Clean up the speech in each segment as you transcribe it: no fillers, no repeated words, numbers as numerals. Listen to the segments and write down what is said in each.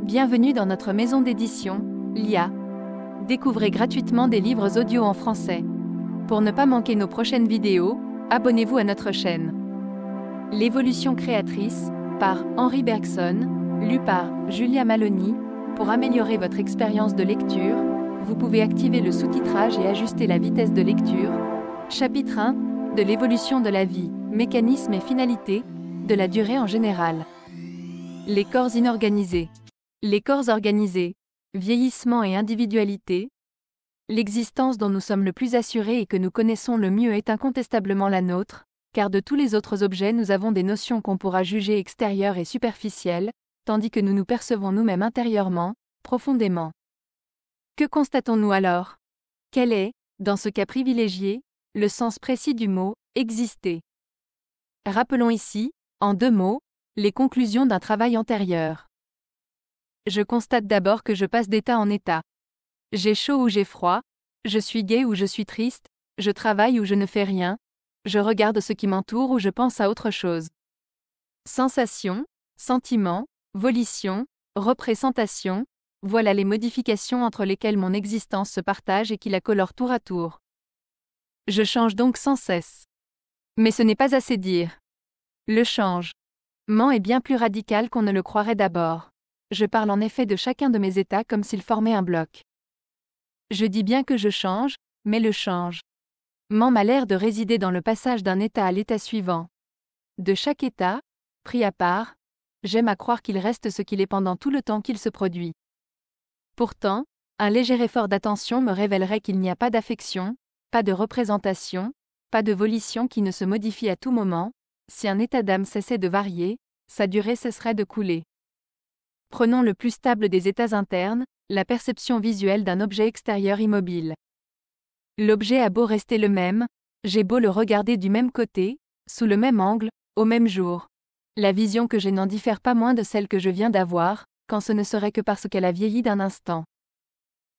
Bienvenue dans notre maison d'édition, l'IA. Découvrez gratuitement des livres audio en français. Pour ne pas manquer nos prochaines vidéos, abonnez-vous à notre chaîne. L'évolution créatrice, par Henri Bergson, lu par Julia Maloney. Pour améliorer votre expérience de lecture, vous pouvez activer le sous-titrage et ajuster la vitesse de lecture. Chapitre 1, de l'évolution de la vie, mécanismes et finalités, de la durée en général. Les corps inorganisés. Les corps organisés, vieillissement et individualité. L'existence dont nous sommes le plus assurés et que nous connaissons le mieux est incontestablement la nôtre, car de tous les autres objets nous avons des notions qu'on pourra juger extérieures et superficielles, tandis que nous nous percevons nous-mêmes intérieurement, profondément. Que constatons-nous alors? Quel est, dans ce cas privilégié, le sens précis du mot « exister ». Rappelons ici, en 2 mots, les conclusions d'un travail antérieur. Je constate d'abord que je passe d'état en état. J'ai chaud ou j'ai froid, je suis gai ou je suis triste, je travaille ou je ne fais rien, je regarde ce qui m'entoure ou je pense à autre chose. Sensation, sentiment, volition, représentation, voilà les modifications entre lesquelles mon existence se partage et qui la colorent tour à tour. Je change donc sans cesse. Mais ce n'est pas assez dire. Le changement est bien plus radical qu'on ne le croirait d'abord. Je parle en effet de chacun de mes états comme s'ils formaient un bloc. Je dis bien que je change, mais le changement m'a l'air de résider dans le passage d'un état à l'état suivant. De chaque état, pris à part, j'aime à croire qu'il reste ce qu'il est pendant tout le temps qu'il se produit. Pourtant, un léger effort d'attention me révélerait qu'il n'y a pas d'affection, pas de représentation, pas de volition qui ne se modifie à tout moment. Si un état d'âme cessait de varier, sa durée cesserait de couler. Prenons le plus stable des états internes, la perception visuelle d'un objet extérieur immobile. L'objet a beau rester le même, j'ai beau le regarder du même côté, sous le même angle, au même jour. La vision que j'ai n'en diffère pas moins de celle que je viens d'avoir, quand ce ne serait que parce qu'elle a vieilli d'un instant.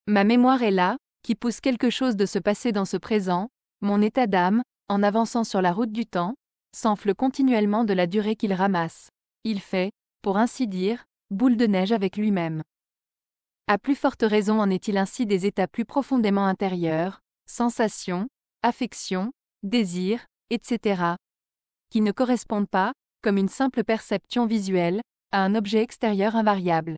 Ma mémoire est là, qui pousse quelque chose de se passer dans ce présent, mon état d'âme, en avançant sur la route du temps, s'enfle continuellement de la durée qu'il ramasse. Il fait, pour ainsi dire, boule de neige avec lui-même. À plus forte raison en est-il ainsi des états plus profondément intérieurs, sensations, affections, désirs, etc., qui ne correspondent pas, comme une simple perception visuelle, à un objet extérieur invariable.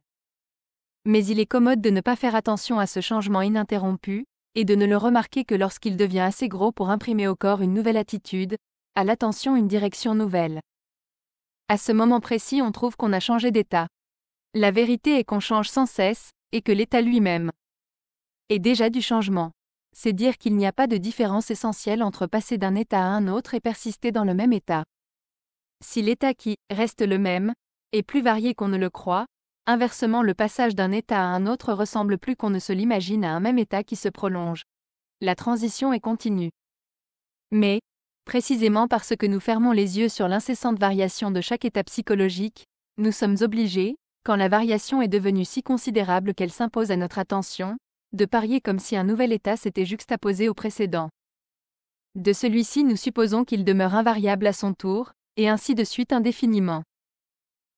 Mais il est commode de ne pas faire attention à ce changement ininterrompu, et de ne le remarquer que lorsqu'il devient assez gros pour imprimer au corps une nouvelle attitude, à l'attention une direction nouvelle. À ce moment précis on trouve qu'on a changé d'état. La vérité est qu'on change sans cesse, et que l'état lui-même est déjà du changement. C'est dire qu'il n'y a pas de différence essentielle entre passer d'un état à un autre et persister dans le même état. Si l'état qui reste le même est plus varié qu'on ne le croit, inversement le passage d'un état à un autre ressemble plus qu'on ne se l'imagine à un même état qui se prolonge. La transition est continue. Mais, précisément parce que nous fermons les yeux sur l'incessante variation de chaque état psychologique, nous sommes obligés, quand la variation est devenue si considérable qu'elle s'impose à notre attention, de parier comme si un nouvel état s'était juxtaposé au précédent. De celui-ci nous supposons qu'il demeure invariable à son tour, et ainsi de suite indéfiniment.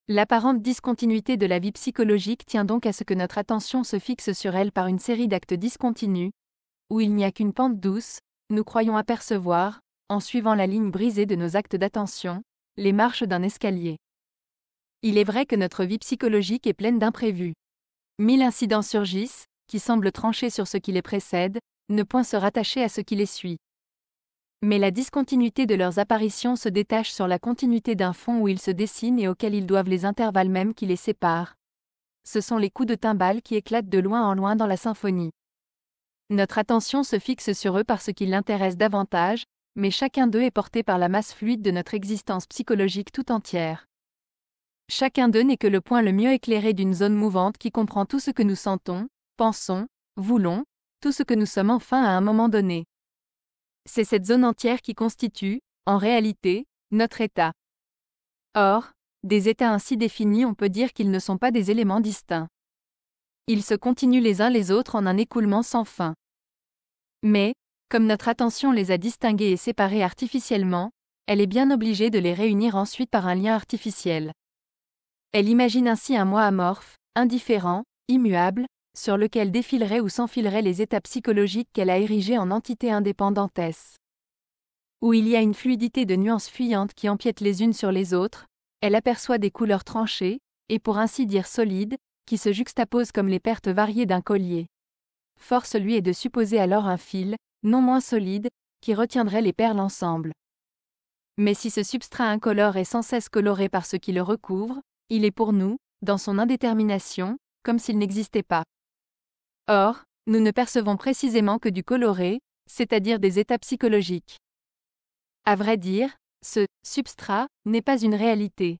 L'apparente discontinuité de la vie psychologique tient donc à ce que notre attention se fixe sur elle par une série d'actes discontinus, où il n'y a qu'une pente douce, nous croyons apercevoir, en suivant la ligne brisée de nos actes d'attention, les marches d'un escalier. Il est vrai que notre vie psychologique est pleine d'imprévus. 1000 incidents surgissent, qui semblent trancher sur ce qui les précède, ne point se rattacher à ce qui les suit. Mais la discontinuité de leurs apparitions se détache sur la continuité d'un fond où ils se dessinent et auquel ils doivent les intervalles mêmes qui les séparent. Ce sont les coups de timbales qui éclatent de loin en loin dans la symphonie. Notre attention se fixe sur eux parce qu'ils l'intéressent davantage, mais chacun d'eux est porté par la masse fluide de notre existence psychologique tout entière. Chacun d'eux n'est que le point le mieux éclairé d'une zone mouvante qui comprend tout ce que nous sentons, pensons, voulons, tout ce que nous sommes enfin à un moment donné. C'est cette zone entière qui constitue, en réalité, notre état. Or, des états ainsi définis on peut dire qu'ils ne sont pas des éléments distincts. Ils se continuent les uns les autres en un écoulement sans fin. Mais, comme notre attention les a distingués et séparés artificiellement, elle est bien obligée de les réunir ensuite par un lien artificiel. Elle imagine ainsi un moi amorphe, indifférent, immuable, sur lequel défileraient ou s'enfileraient les états psychologiques qu'elle a érigés en entités indépendantes. Où il y a une fluidité de nuances fuyantes qui empiètent les unes sur les autres, elle aperçoit des couleurs tranchées, et pour ainsi dire solides, qui se juxtaposent comme les pertes variées d'un collier. Force lui est de supposer alors un fil, non moins solide, qui retiendrait les perles ensemble. Mais si ce substrat incolore est sans cesse coloré par ce qui le recouvre, il est pour nous, dans son indétermination, comme s'il n'existait pas. Or, nous ne percevons précisément que du coloré, c'est-à-dire des états psychologiques. À vrai dire, ce substrat n'est pas une réalité.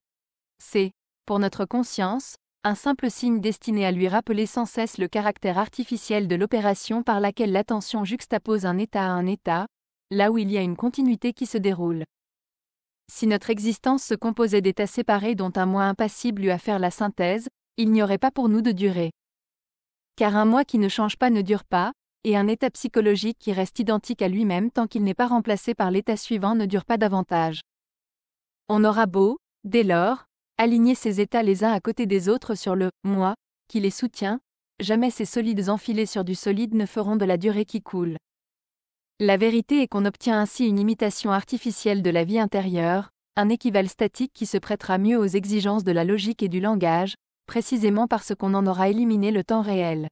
C'est, pour notre conscience, un simple signe destiné à lui rappeler sans cesse le caractère artificiel de l'opération par laquelle l'attention juxtapose un état à un état, là où il y a une continuité qui se déroule. Si notre existence se composait d'états séparés dont un moi impassible eut à faire la synthèse, il n'y aurait pas pour nous de durée. Car un moi qui ne change pas ne dure pas, et un état psychologique qui reste identique à lui-même tant qu'il n'est pas remplacé par l'état suivant ne dure pas davantage. On aura beau, dès lors, aligner ces états les uns à côté des autres sur le « moi » qui les soutient, jamais ces solides enfilés sur du solide ne feront de la durée qui coule. La vérité est qu'on obtient ainsi une imitation artificielle de la vie intérieure, un équivalent statique qui se prêtera mieux aux exigences de la logique et du langage, précisément parce qu'on en aura éliminé le temps réel.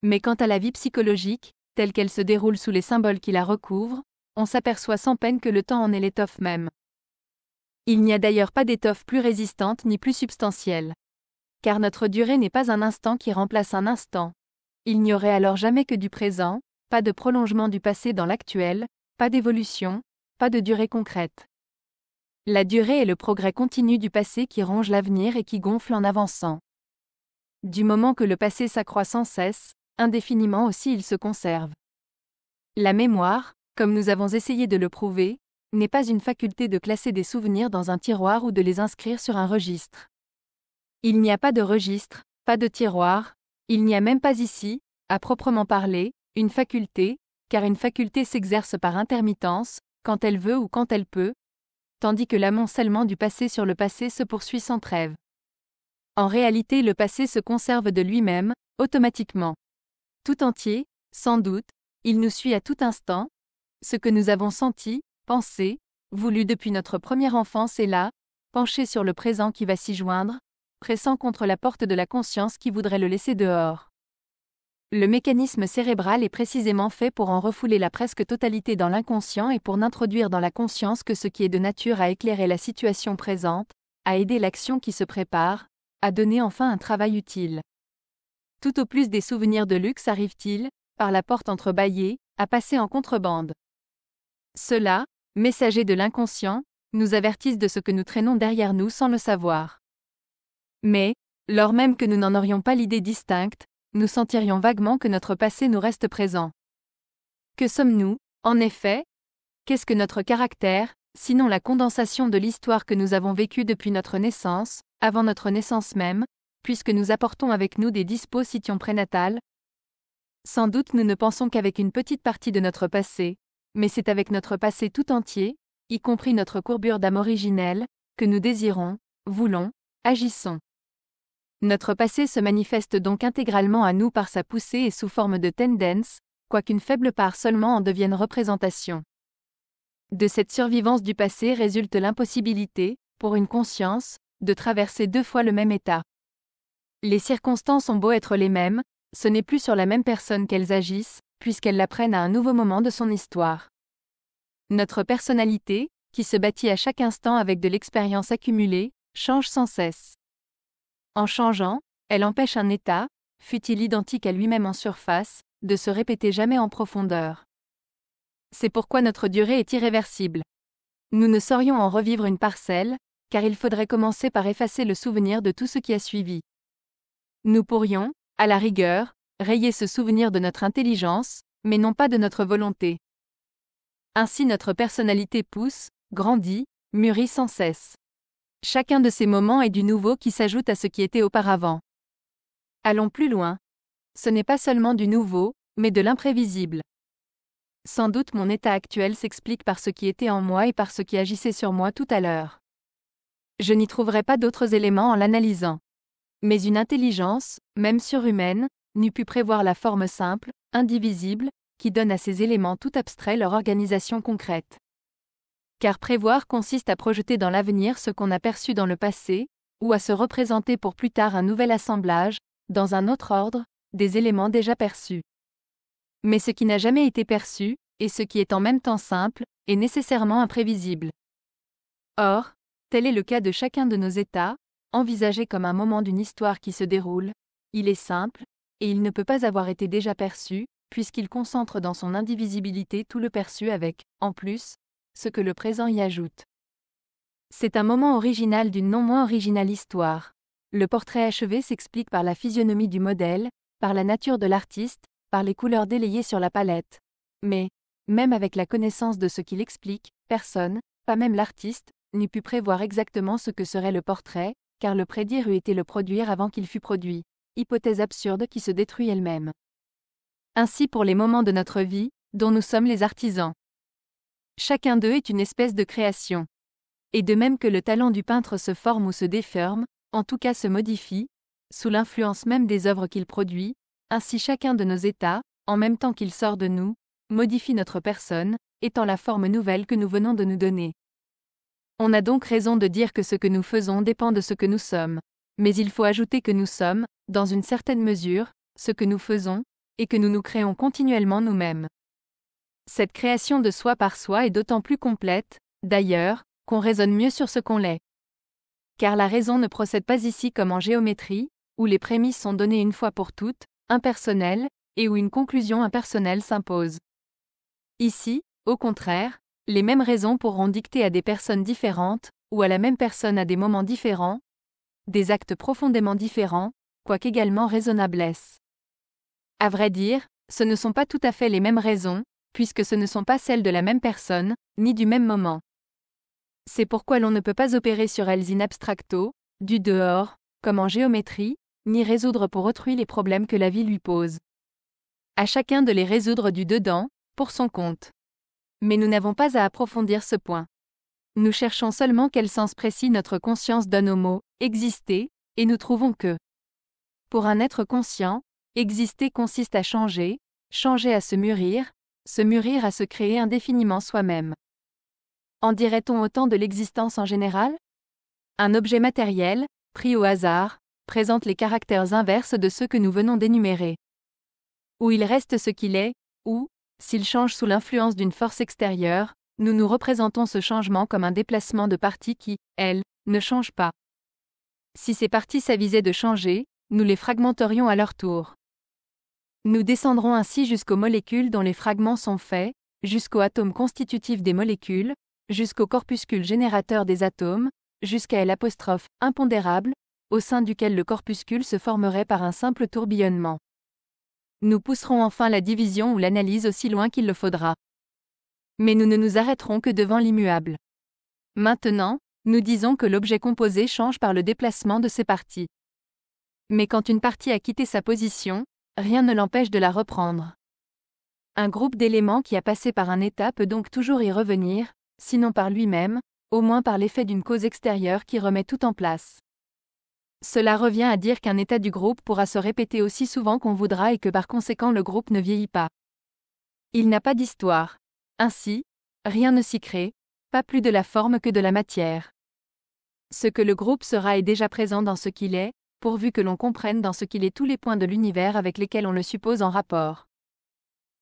Mais quant à la vie psychologique, telle qu'elle se déroule sous les symboles qui la recouvrent, on s'aperçoit sans peine que le temps en est l'étoffe même. Il n'y a d'ailleurs pas d'étoffe plus résistante ni plus substantielle. Car notre durée n'est pas un instant qui remplace un instant. Il n'y aurait alors jamais que du présent, pas de prolongement du passé dans l'actuel, pas d'évolution, pas de durée concrète. La durée est le progrès continu du passé qui ronge l'avenir et qui gonfle en avançant. Du moment que le passé s'accroît sans cesse, indéfiniment aussi il se conserve. La mémoire, comme nous avons essayé de le prouver, n'est pas une faculté de classer des souvenirs dans un tiroir ou de les inscrire sur un registre. Il n'y a pas de registre, pas de tiroir, il n'y a même pas ici, à proprement parler, une faculté, car une faculté s'exerce par intermittence, quand elle veut ou quand elle peut, tandis que l'amoncellement du passé sur le passé se poursuit sans trêve. En réalité, le passé se conserve de lui-même, automatiquement. Tout entier, sans doute, il nous suit à tout instant. Ce que nous avons senti, pensé, voulu depuis notre première enfance est là, penché sur le présent qui va s'y joindre, pressant contre la porte de la conscience qui voudrait le laisser dehors. Le mécanisme cérébral est précisément fait pour en refouler la presque totalité dans l'inconscient et pour n'introduire dans la conscience que ce qui est de nature à éclairer la situation présente, à aider l'action qui se prépare, à donner enfin un travail utile. Tout au plus des souvenirs de luxe arrivent-ils, par la porte entrebâillée, à passer en contrebande. Ceux-là, messagers de l'inconscient, nous avertissent de ce que nous traînons derrière nous sans le savoir. Mais, lors même que nous n'en aurions pas l'idée distincte, nous sentirions vaguement que notre passé nous reste présent. Que sommes-nous, en effet? Qu'est-ce que notre caractère, sinon la condensation de l'histoire que nous avons vécue depuis notre naissance, avant notre naissance même, puisque nous apportons avec nous des dispositions prénatales? Sans doute nous ne pensons qu'avec une petite partie de notre passé, mais c'est avec notre passé tout entier, y compris notre courbure d'âme originelle, que nous désirons, voulons, agissons. Notre passé se manifeste donc intégralement à nous par sa poussée et sous forme de tendences, quoiqu'une faible part seulement en devienne représentation. De cette survivance du passé résulte l'impossibilité, pour une conscience, de traverser deux fois le même état. Les circonstances ont beau être les mêmes, ce n'est plus sur la même personne qu'elles agissent, puisqu'elles l'apprennent à un nouveau moment de son histoire. Notre personnalité, qui se bâtit à chaque instant avec de l'expérience accumulée, change sans cesse. En changeant, elle empêche un état, fût-il identique à lui-même en surface, de se répéter jamais en profondeur. C'est pourquoi notre durée est irréversible. Nous ne saurions en revivre une parcelle, car il faudrait commencer par effacer le souvenir de tout ce qui a suivi. Nous pourrions, à la rigueur, rayer ce souvenir de notre intelligence, mais non pas de notre volonté. Ainsi notre personnalité pousse, grandit, mûrit sans cesse. Chacun de ces moments est du nouveau qui s'ajoute à ce qui était auparavant. Allons plus loin. Ce n'est pas seulement du nouveau, mais de l'imprévisible. Sans doute mon état actuel s'explique par ce qui était en moi et par ce qui agissait sur moi tout à l'heure. Je n'y trouverai pas d'autres éléments en l'analysant. Mais une intelligence, même surhumaine, n'eût pu prévoir la forme simple, indivisible, qui donne à ces éléments tout abstraits leur organisation concrète. Car prévoir consiste à projeter dans l'avenir ce qu'on a perçu dans le passé, ou à se représenter pour plus tard un nouvel assemblage, dans un autre ordre, des éléments déjà perçus. Mais ce qui n'a jamais été perçu, et ce qui est en même temps simple, est nécessairement imprévisible. Or, tel est le cas de chacun de nos états, envisagé comme un moment d'une histoire qui se déroule, il est simple, et il ne peut pas avoir été déjà perçu, puisqu'il concentre dans son indivisibilité tout le perçu avec, en plus, ce que le présent y ajoute. C'est un moment original d'une non moins originale histoire. Le portrait achevé s'explique par la physionomie du modèle, par la nature de l'artiste, par les couleurs délayées sur la palette. Mais, même avec la connaissance de ce qu'il explique, personne, pas même l'artiste, n'eût pu prévoir exactement ce que serait le portrait, car le prédire eût été le produire avant qu'il fût produit. Hypothèse absurde qui se détruit elle-même. Ainsi pour les moments de notre vie, dont nous sommes les artisans. Chacun d'eux est une espèce de création. Et de même que le talent du peintre se forme ou se déforme, en tout cas se modifie, sous l'influence même des œuvres qu'il produit, ainsi chacun de nos états, en même temps qu'il sort de nous, modifie notre personne, étant la forme nouvelle que nous venons de nous donner. On a donc raison de dire que ce que nous faisons dépend de ce que nous sommes. Mais il faut ajouter que nous sommes, dans une certaine mesure, ce que nous faisons, et que nous nous créons continuellement nous-mêmes. Cette création de soi par soi est d'autant plus complète, d'ailleurs, qu'on raisonne mieux sur ce qu'on l'est. Car la raison ne procède pas ici comme en géométrie, où les prémices sont données une fois pour toutes, impersonnelles, et où une conclusion impersonnelle s'impose. Ici, au contraire, les mêmes raisons pourront dicter à des personnes différentes, ou à la même personne à des moments différents, des actes profondément différents, quoiqu'également raisonnablesse. À vrai dire, ce ne sont pas tout à fait les mêmes raisons, puisque ce ne sont pas celles de la même personne, ni du même moment. C'est pourquoi l'on ne peut pas opérer sur elles in abstracto, du dehors, comme en géométrie, ni résoudre pour autrui les problèmes que la vie lui pose. À chacun de les résoudre du dedans, pour son compte. Mais nous n'avons pas à approfondir ce point. Nous cherchons seulement quel sens précis notre conscience donne au mot « exister », et nous trouvons que, pour un être conscient, exister consiste à changer, changer à se mûrir à se créer indéfiniment soi-même. En dirait-on autant de l'existence en général ? Un objet matériel, pris au hasard, présente les caractères inverses de ceux que nous venons d'énumérer. Ou il reste ce qu'il est, ou, s'il change sous l'influence d'une force extérieure, nous nous représentons ce changement comme un déplacement de parties qui, elles, ne changent pas. Si ces parties s'avisaient de changer, nous les fragmenterions à leur tour. Nous descendrons ainsi jusqu'aux molécules dont les fragments sont faits, jusqu'aux atomes constitutifs des molécules, jusqu'au corpuscule générateur des atomes, jusqu'à l'apostrophe impondérable, au sein duquel le corpuscule se formerait par un simple tourbillonnement. Nous pousserons enfin la division ou l'analyse aussi loin qu'il le faudra. Mais nous ne nous arrêterons que devant l'immuable. Maintenant, nous disons que l'objet composé change par le déplacement de ses parties. Mais quand une partie a quitté sa position, rien ne l'empêche de la reprendre. Un groupe d'éléments qui a passé par un état peut donc toujours y revenir, sinon par lui-même, au moins par l'effet d'une cause extérieure qui remet tout en place. Cela revient à dire qu'un état du groupe pourra se répéter aussi souvent qu'on voudra et que par conséquent le groupe ne vieillit pas. Il n'a pas d'histoire. Ainsi, rien ne s'y crée, pas plus de la forme que de la matière. Ce que le groupe sera est déjà présent dans ce qu'il est, pourvu que l'on comprenne dans ce qu'il est tous les points de l'univers avec lesquels on le suppose en rapport.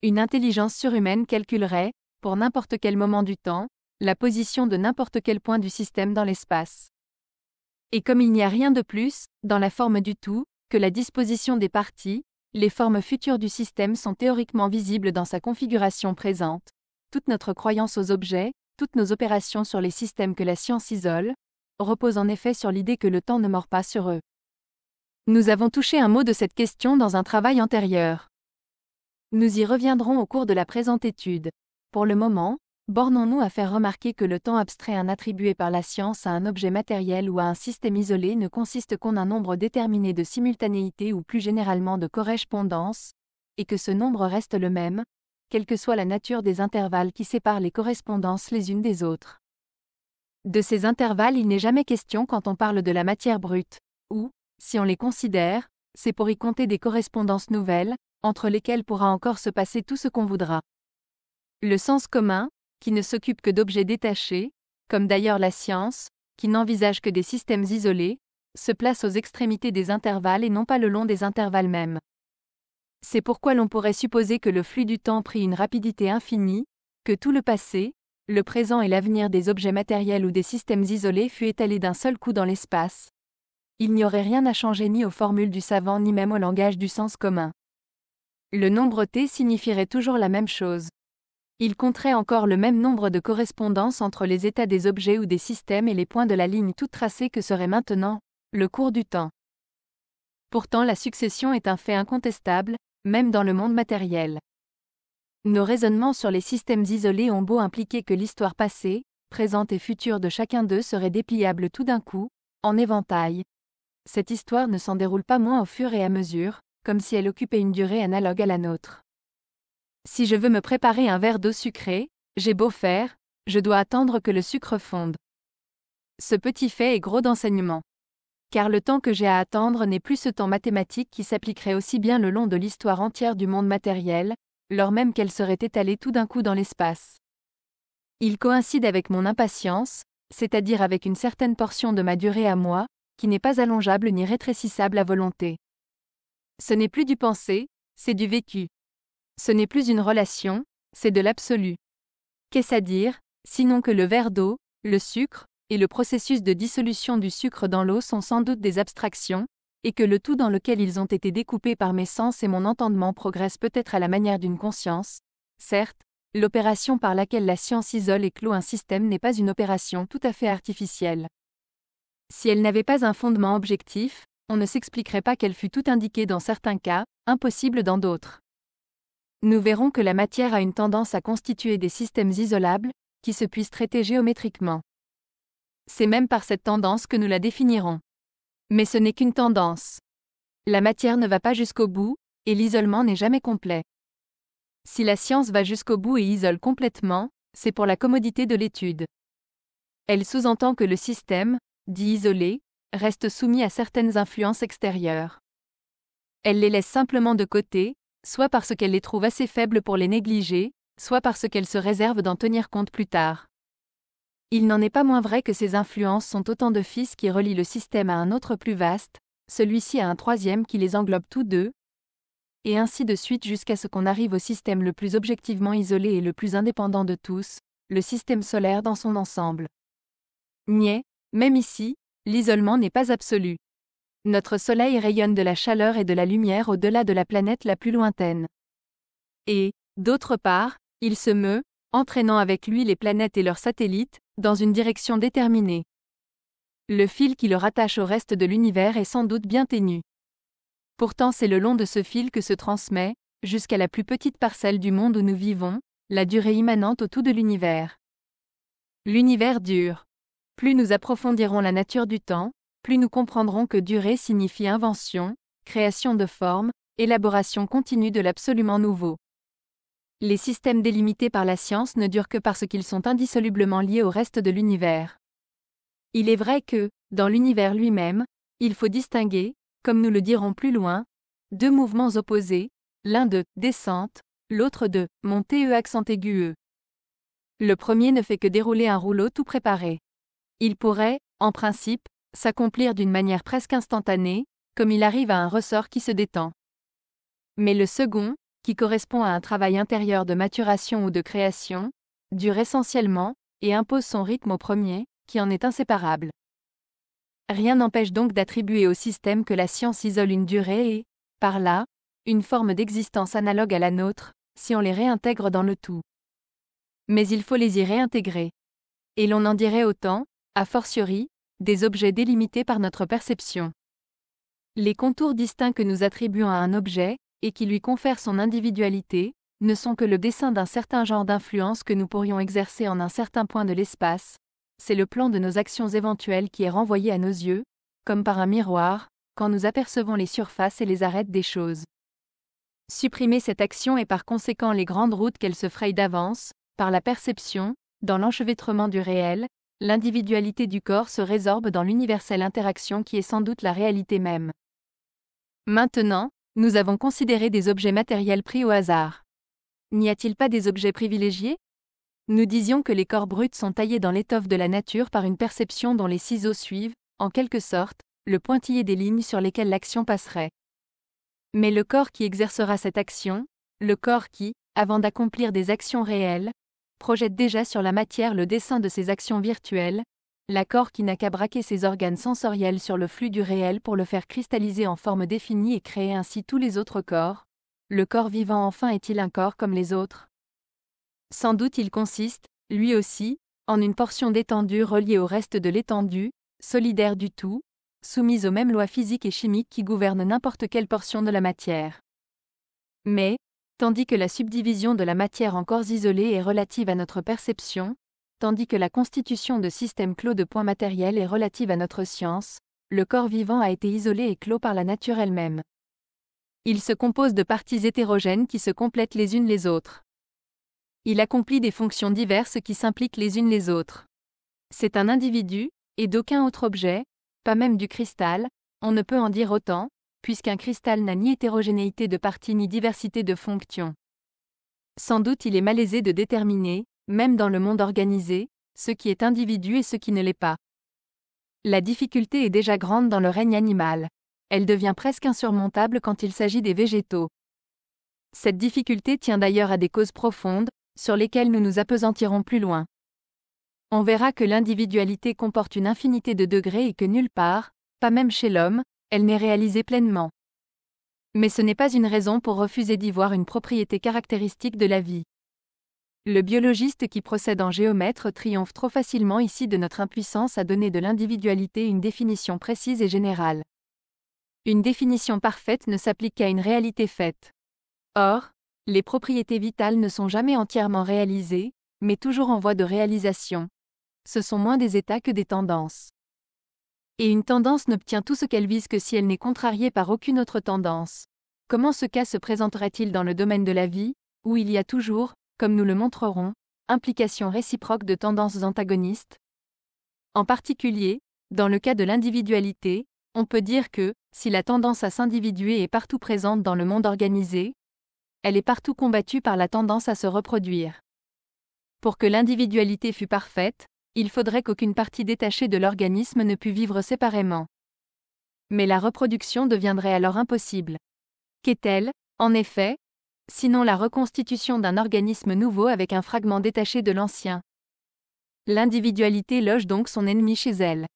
Une intelligence surhumaine calculerait, pour n'importe quel moment du temps, la position de n'importe quel point du système dans l'espace. Et comme il n'y a rien de plus, dans la forme du tout, que la disposition des parties, les formes futures du système sont théoriquement visibles dans sa configuration présente. Toute notre croyance aux objets, toutes nos opérations sur les systèmes que la science isole, reposent en effet sur l'idée que le temps ne mord pas sur eux. Nous avons touché un mot de cette question dans un travail antérieur. Nous y reviendrons au cours de la présente étude. Pour le moment, bornons-nous à faire remarquer que le temps abstrait attribué par la science à un objet matériel ou à un système isolé ne consiste qu'en un nombre déterminé de simultanéité ou plus généralement de correspondance, et que ce nombre reste le même, quelle que soit la nature des intervalles qui séparent les correspondances les unes des autres. De ces intervalles il n'est jamais question quand on parle de la matière brute, ou, si on les considère, c'est pour y compter des correspondances nouvelles, entre lesquelles pourra encore se passer tout ce qu'on voudra. Le sens commun, qui ne s'occupe que d'objets détachés, comme d'ailleurs la science, qui n'envisage que des systèmes isolés, se place aux extrémités des intervalles et non pas le long des intervalles mêmes. C'est pourquoi l'on pourrait supposer que le flux du temps prit une rapidité infinie, que tout le passé, le présent et l'avenir des objets matériels ou des systèmes isolés fut étalé d'un seul coup dans l'espace. Il n'y aurait rien à changer ni aux formules du savant ni même au langage du sens commun. Le nombre t signifierait toujours la même chose. Il compterait encore le même nombre de correspondances entre les états des objets ou des systèmes et les points de la ligne toute tracée que serait maintenant le cours du temps. Pourtant, la succession est un fait incontestable, même dans le monde matériel. Nos raisonnements sur les systèmes isolés ont beau impliquer que l'histoire passée, présente et future de chacun d'eux serait dépliable tout d'un coup, en éventail. Cette histoire ne s'en déroule pas moins au fur et à mesure, comme si elle occupait une durée analogue à la nôtre. Si je veux me préparer un verre d'eau sucrée, j'ai beau faire, je dois attendre que le sucre fonde. Ce petit fait est gros d'enseignement. Car le temps que j'ai à attendre n'est plus ce temps mathématique qui s'appliquerait aussi bien le long de l'histoire entière du monde matériel, lors même qu'elle serait étalée tout d'un coup dans l'espace. Il coïncide avec mon impatience, c'est-à-dire avec une certaine portion de ma durée à moi, qui n'est pas allongeable ni rétrécissable à volonté. Ce n'est plus du pensé, c'est du vécu. Ce n'est plus une relation, c'est de l'absolu. Qu'est-ce à dire, sinon que le verre d'eau, le sucre, et le processus de dissolution du sucre dans l'eau sont sans doute des abstractions, et que le tout dans lequel ils ont été découpés par mes sens et mon entendement progresse peut-être à la manière d'une conscience. Certes, l'opération par laquelle la science isole et clôt un système n'est pas une opération tout à fait artificielle. Si elle n'avait pas un fondement objectif, on ne s'expliquerait pas qu'elle fût tout indiquée dans certains cas, impossible dans d'autres. Nous verrons que la matière a une tendance à constituer des systèmes isolables, qui se puissent traiter géométriquement. C'est même par cette tendance que nous la définirons. Mais ce n'est qu'une tendance. La matière ne va pas jusqu'au bout, et l'isolement n'est jamais complet. Si la science va jusqu'au bout et isole complètement, c'est pour la commodité de l'étude. Elle sous-entend que le système, dit isolé, reste soumis à certaines influences extérieures. Elle les laisse simplement de côté, soit parce qu'elle les trouve assez faibles pour les négliger, soit parce qu'elle se réserve d'en tenir compte plus tard. Il n'en est pas moins vrai que ces influences sont autant de fils qui relient le système à un autre plus vaste, celui-ci à un troisième qui les englobe tous deux, et ainsi de suite jusqu'à ce qu'on arrive au système le plus objectivement isolé et le plus indépendant de tous, le système solaire dans son ensemble. Niais, même ici, l'isolement n'est pas absolu. Notre Soleil rayonne de la chaleur et de la lumière au-delà de la planète la plus lointaine. Et, d'autre part, il se meut, entraînant avec lui les planètes et leurs satellites, dans une direction déterminée. Le fil qui le rattache au reste de l'univers est sans doute bien ténu. Pourtant c'est le long de ce fil que se transmet, jusqu'à la plus petite parcelle du monde où nous vivons, la durée immanente au tout de l'univers. L'univers dure. Plus nous approfondirons la nature du temps, plus nous comprendrons que durée signifie invention, création de formes, élaboration continue de l'absolument nouveau. Les systèmes délimités par la science ne durent que parce qu'ils sont indissolublement liés au reste de l'univers. Il est vrai que, dans l'univers lui-même, il faut distinguer, comme nous le dirons plus loin, deux mouvements opposés, l'un de descente, l'autre de montée accent aigu e. Le premier ne fait que dérouler un rouleau tout préparé. Il pourrait, en principe, s'accomplir d'une manière presque instantanée, comme il arrive à un ressort qui se détend. Mais le second, qui correspond à un travail intérieur de maturation ou de création, dure essentiellement, et impose son rythme au premier, qui en est inséparable. Rien n'empêche donc d'attribuer au système que la science isole une durée et, par là, une forme d'existence analogue à la nôtre, si on les réintègre dans le tout. Mais il faut les y réintégrer. Et l'on en dirait autant, a fortiori, des objets délimités par notre perception. Les contours distincts que nous attribuons à un objet, et qui lui confèrent son individualité, ne sont que le dessin d'un certain genre d'influence que nous pourrions exercer en un certain point de l'espace. C'est le plan de nos actions éventuelles qui est renvoyé à nos yeux, comme par un miroir, quand nous apercevons les surfaces et les arêtes des choses. Supprimer cette action et par conséquent les grandes routes qu'elle se fraye d'avance, par la perception, dans l'enchevêtrement du réel, l'individualité du corps se résorbe dans l'universelle interaction qui est sans doute la réalité même. Maintenant, nous avons considéré des objets matériels pris au hasard. N'y a-t-il pas des objets privilégiés? Nous disions que les corps bruts sont taillés dans l'étoffe de la nature par une perception dont les ciseaux suivent, en quelque sorte, le pointillé des lignes sur lesquelles l'action passerait. Mais le corps qui exercera cette action, le corps qui, avant d'accomplir des actions réelles, projette déjà sur la matière le dessin de ses actions virtuelles, la corps qui n'a qu'à braquer ses organes sensoriels sur le flux du réel pour le faire cristalliser en forme définie et créer ainsi tous les autres corps, le corps vivant enfin est-il un corps comme les autres? Sans doute il consiste, lui aussi, en une portion d'étendue reliée au reste de l'étendue, solidaire du tout, soumise aux mêmes lois physiques et chimiques qui gouvernent n'importe quelle portion de la matière. Mais, tandis que la subdivision de la matière en corps isolés est relative à notre perception, tandis que la constitution de systèmes clos de points matériels est relative à notre science, le corps vivant a été isolé et clos par la nature elle-même. Il se compose de parties hétérogènes qui se complètent les unes les autres. Il accomplit des fonctions diverses qui s'impliquent les unes les autres. C'est un individu, et d'aucun autre objet, pas même du cristal, on ne peut en dire autant, puisqu'un cristal n'a ni hétérogénéité de parties ni diversité de fonctions. Sans doute il est malaisé de déterminer, même dans le monde organisé, ce qui est individu et ce qui ne l'est pas. La difficulté est déjà grande dans le règne animal. Elle devient presque insurmontable quand il s'agit des végétaux. Cette difficulté tient d'ailleurs à des causes profondes, sur lesquelles nous nous appesantirons plus loin. On verra que l'individualité comporte une infinité de degrés et que nulle part, pas même chez l'homme, elle n'est réalisée pleinement. Mais ce n'est pas une raison pour refuser d'y voir une propriété caractéristique de la vie. Le biologiste qui procède en géomètre triomphe trop facilement ici de notre impuissance à donner de l'individualité une définition précise et générale. Une définition parfaite ne s'applique qu'à une réalité faite. Or, les propriétés vitales ne sont jamais entièrement réalisées, mais toujours en voie de réalisation. Ce sont moins des états que des tendances. Et une tendance n'obtient tout ce qu'elle vise que si elle n'est contrariée par aucune autre tendance. Comment ce cas se présenterait-il dans le domaine de la vie, où il y a toujours, comme nous le montrerons, implication réciproque de tendances antagonistes? En particulier, dans le cas de l'individualité, on peut dire que, si la tendance à s'individuer est partout présente dans le monde organisé, elle est partout combattue par la tendance à se reproduire. Pour que l'individualité fût parfaite, il faudrait qu'aucune partie détachée de l'organisme ne pût vivre séparément. Mais la reproduction deviendrait alors impossible. Qu'est-elle, en effet, sinon la reconstitution d'un organisme nouveau avec un fragment détaché de l'ancien? L'individualité loge donc son ennemi chez elle.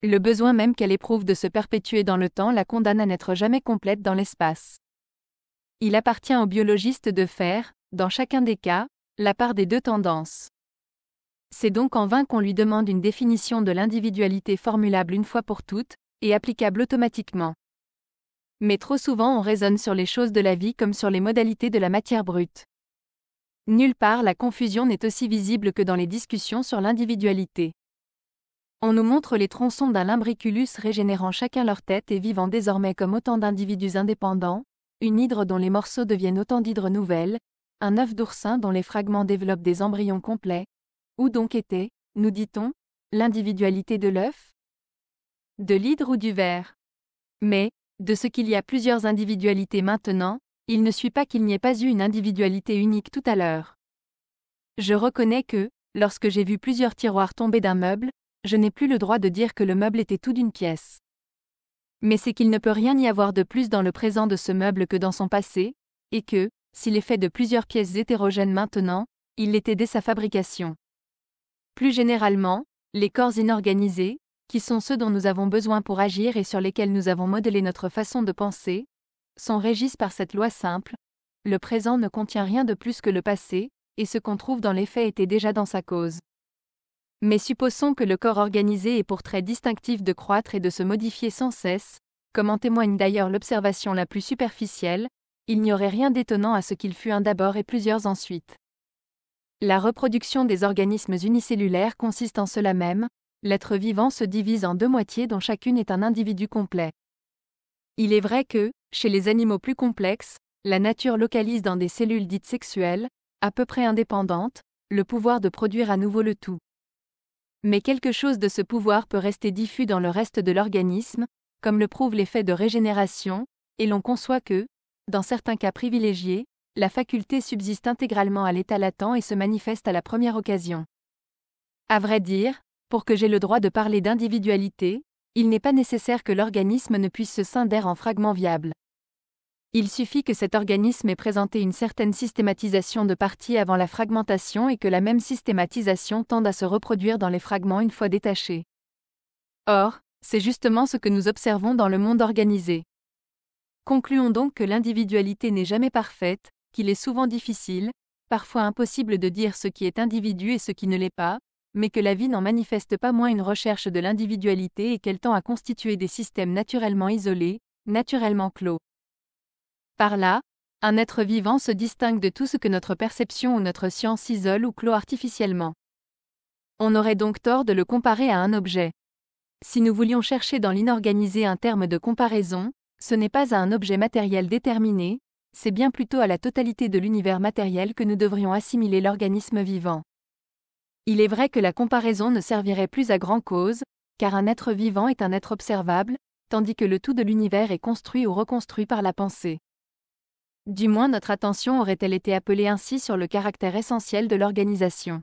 Le besoin même qu'elle éprouve de se perpétuer dans le temps la condamne à n'être jamais complète dans l'espace. Il appartient aux biologistes de faire, dans chacun des cas, la part des deux tendances. C'est donc en vain qu'on lui demande une définition de l'individualité formulable une fois pour toutes, et applicable automatiquement. Mais trop souvent on raisonne sur les choses de la vie comme sur les modalités de la matière brute. Nulle part la confusion n'est aussi visible que dans les discussions sur l'individualité. On nous montre les tronçons d'un limbriculus régénérant chacun leur tête et vivant désormais comme autant d'individus indépendants, une hydre dont les morceaux deviennent autant d'hydres nouvelles, un œuf d'oursin dont les fragments développent des embryons complets. Où donc était, nous dit-on, l'individualité de l'œuf? De l'hydre ou du ver? Mais, de ce qu'il y a plusieurs individualités maintenant, il ne suit pas qu'il n'y ait pas eu une individualité unique tout à l'heure. Je reconnais que, lorsque j'ai vu plusieurs tiroirs tomber d'un meuble, je n'ai plus le droit de dire que le meuble était tout d'une pièce. Mais c'est qu'il ne peut rien y avoir de plus dans le présent de ce meuble que dans son passé, et que, s'il est fait de plusieurs pièces hétérogènes maintenant, il l'était dès sa fabrication. Plus généralement, les corps inorganisés, qui sont ceux dont nous avons besoin pour agir et sur lesquels nous avons modelé notre façon de penser, sont régis par cette loi simple: le présent ne contient rien de plus que le passé, et ce qu'on trouve dans les faits était déjà dans sa cause. Mais supposons que le corps organisé ait pour trait distinctif de croître et de se modifier sans cesse, comme en témoigne d'ailleurs l'observation la plus superficielle, il n'y aurait rien d'étonnant à ce qu'il fût un d'abord et plusieurs ensuite. La reproduction des organismes unicellulaires consiste en cela même: l'être vivant se divise en deux moitiés dont chacune est un individu complet. Il est vrai que, chez les animaux plus complexes, la nature localise dans des cellules dites sexuelles, à peu près indépendantes, le pouvoir de produire à nouveau le tout. Mais quelque chose de ce pouvoir peut rester diffus dans le reste de l'organisme, comme le prouve l'effet de régénération, et l'on conçoit que, dans certains cas privilégiés, la faculté subsiste intégralement à l'état latent et se manifeste à la première occasion. À vrai dire, pour que j'aie le droit de parler d'individualité, il n'est pas nécessaire que l'organisme ne puisse se scinder en fragments viables. Il suffit que cet organisme ait présenté une certaine systématisation de parties avant la fragmentation et que la même systématisation tende à se reproduire dans les fragments une fois détachés. Or, c'est justement ce que nous observons dans le monde organisé. Concluons donc que l'individualité n'est jamais parfaite, qu'il est souvent difficile, parfois impossible de dire ce qui est individu et ce qui ne l'est pas, mais que la vie n'en manifeste pas moins une recherche de l'individualité et qu'elle tend à constituer des systèmes naturellement isolés, naturellement clos. Par là, un être vivant se distingue de tout ce que notre perception ou notre science isole ou clôt artificiellement. On aurait donc tort de le comparer à un objet. Si nous voulions chercher dans l'inorganisé un terme de comparaison, ce n'est pas à un objet matériel déterminé, c'est bien plutôt à la totalité de l'univers matériel que nous devrions assimiler l'organisme vivant. Il est vrai que la comparaison ne servirait plus à grand cause, car un être vivant est un être observable, tandis que le tout de l'univers est construit ou reconstruit par la pensée. Du moins notre attention aurait-elle été appelée ainsi sur le caractère essentiel de l'organisation.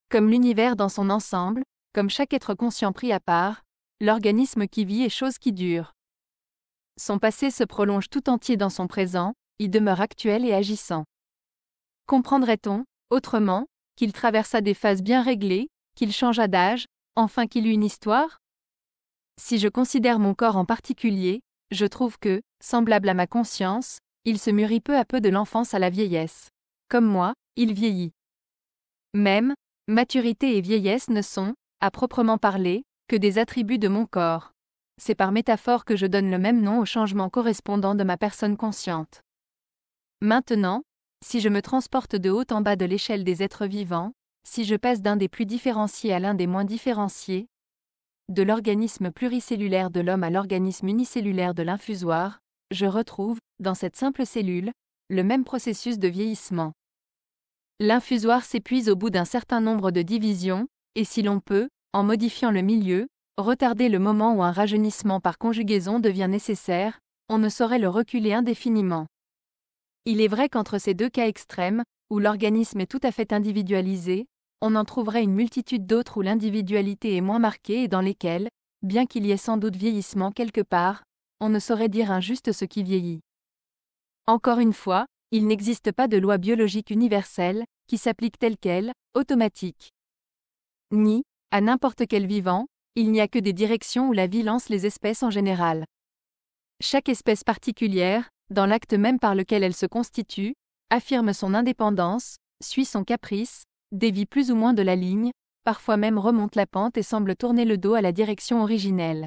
Comme l'univers dans son ensemble, comme chaque être conscient pris à part, l'organisme qui vit est chose qui dure. Son passé se prolonge tout entier dans son présent, il demeure actuel et agissant. Comprendrait-on, autrement, qu'il traversa des phases bien réglées, qu'il changea d'âge, enfin qu'il eut une histoire? Si je considère mon corps en particulier, je trouve que, semblable à ma conscience, il se mûrit peu à peu de l'enfance à la vieillesse. Comme moi, il vieillit. Même, maturité et vieillesse ne sont, à proprement parler, que des attributs de mon corps. C'est par métaphore que je donne le même nom au changement correspondant de ma personne consciente. Maintenant, si je me transporte de haut en bas de l'échelle des êtres vivants, si je passe d'un des plus différenciés à l'un des moins différenciés, de l'organisme pluricellulaire de l'homme à l'organisme unicellulaire de l'infusoire, je retrouve, dans cette simple cellule, le même processus de vieillissement. L'infusoire s'épuise au bout d'un certain nombre de divisions, et si l'on peut, en modifiant le milieu, retarder le moment où un rajeunissement par conjugaison devient nécessaire, on ne saurait le reculer indéfiniment. Il est vrai qu'entre ces deux cas extrêmes, où l'organisme est tout à fait individualisé, on en trouverait une multitude d'autres où l'individualité est moins marquée et dans lesquelles, bien qu'il y ait sans doute vieillissement quelque part, on ne saurait dire injuste ce qui vieillit. Encore une fois, il n'existe pas de loi biologique universelle, qui s'applique telle qu'elle, automatique. Ni, à n'importe quel vivant, il n'y a que des directions où la vie lance les espèces en général. Chaque espèce particulière, dans l'acte même par lequel elle se constitue, affirme son indépendance, suit son caprice, dévie plus ou moins de la ligne, parfois même remonte la pente et semble tourner le dos à la direction originelle.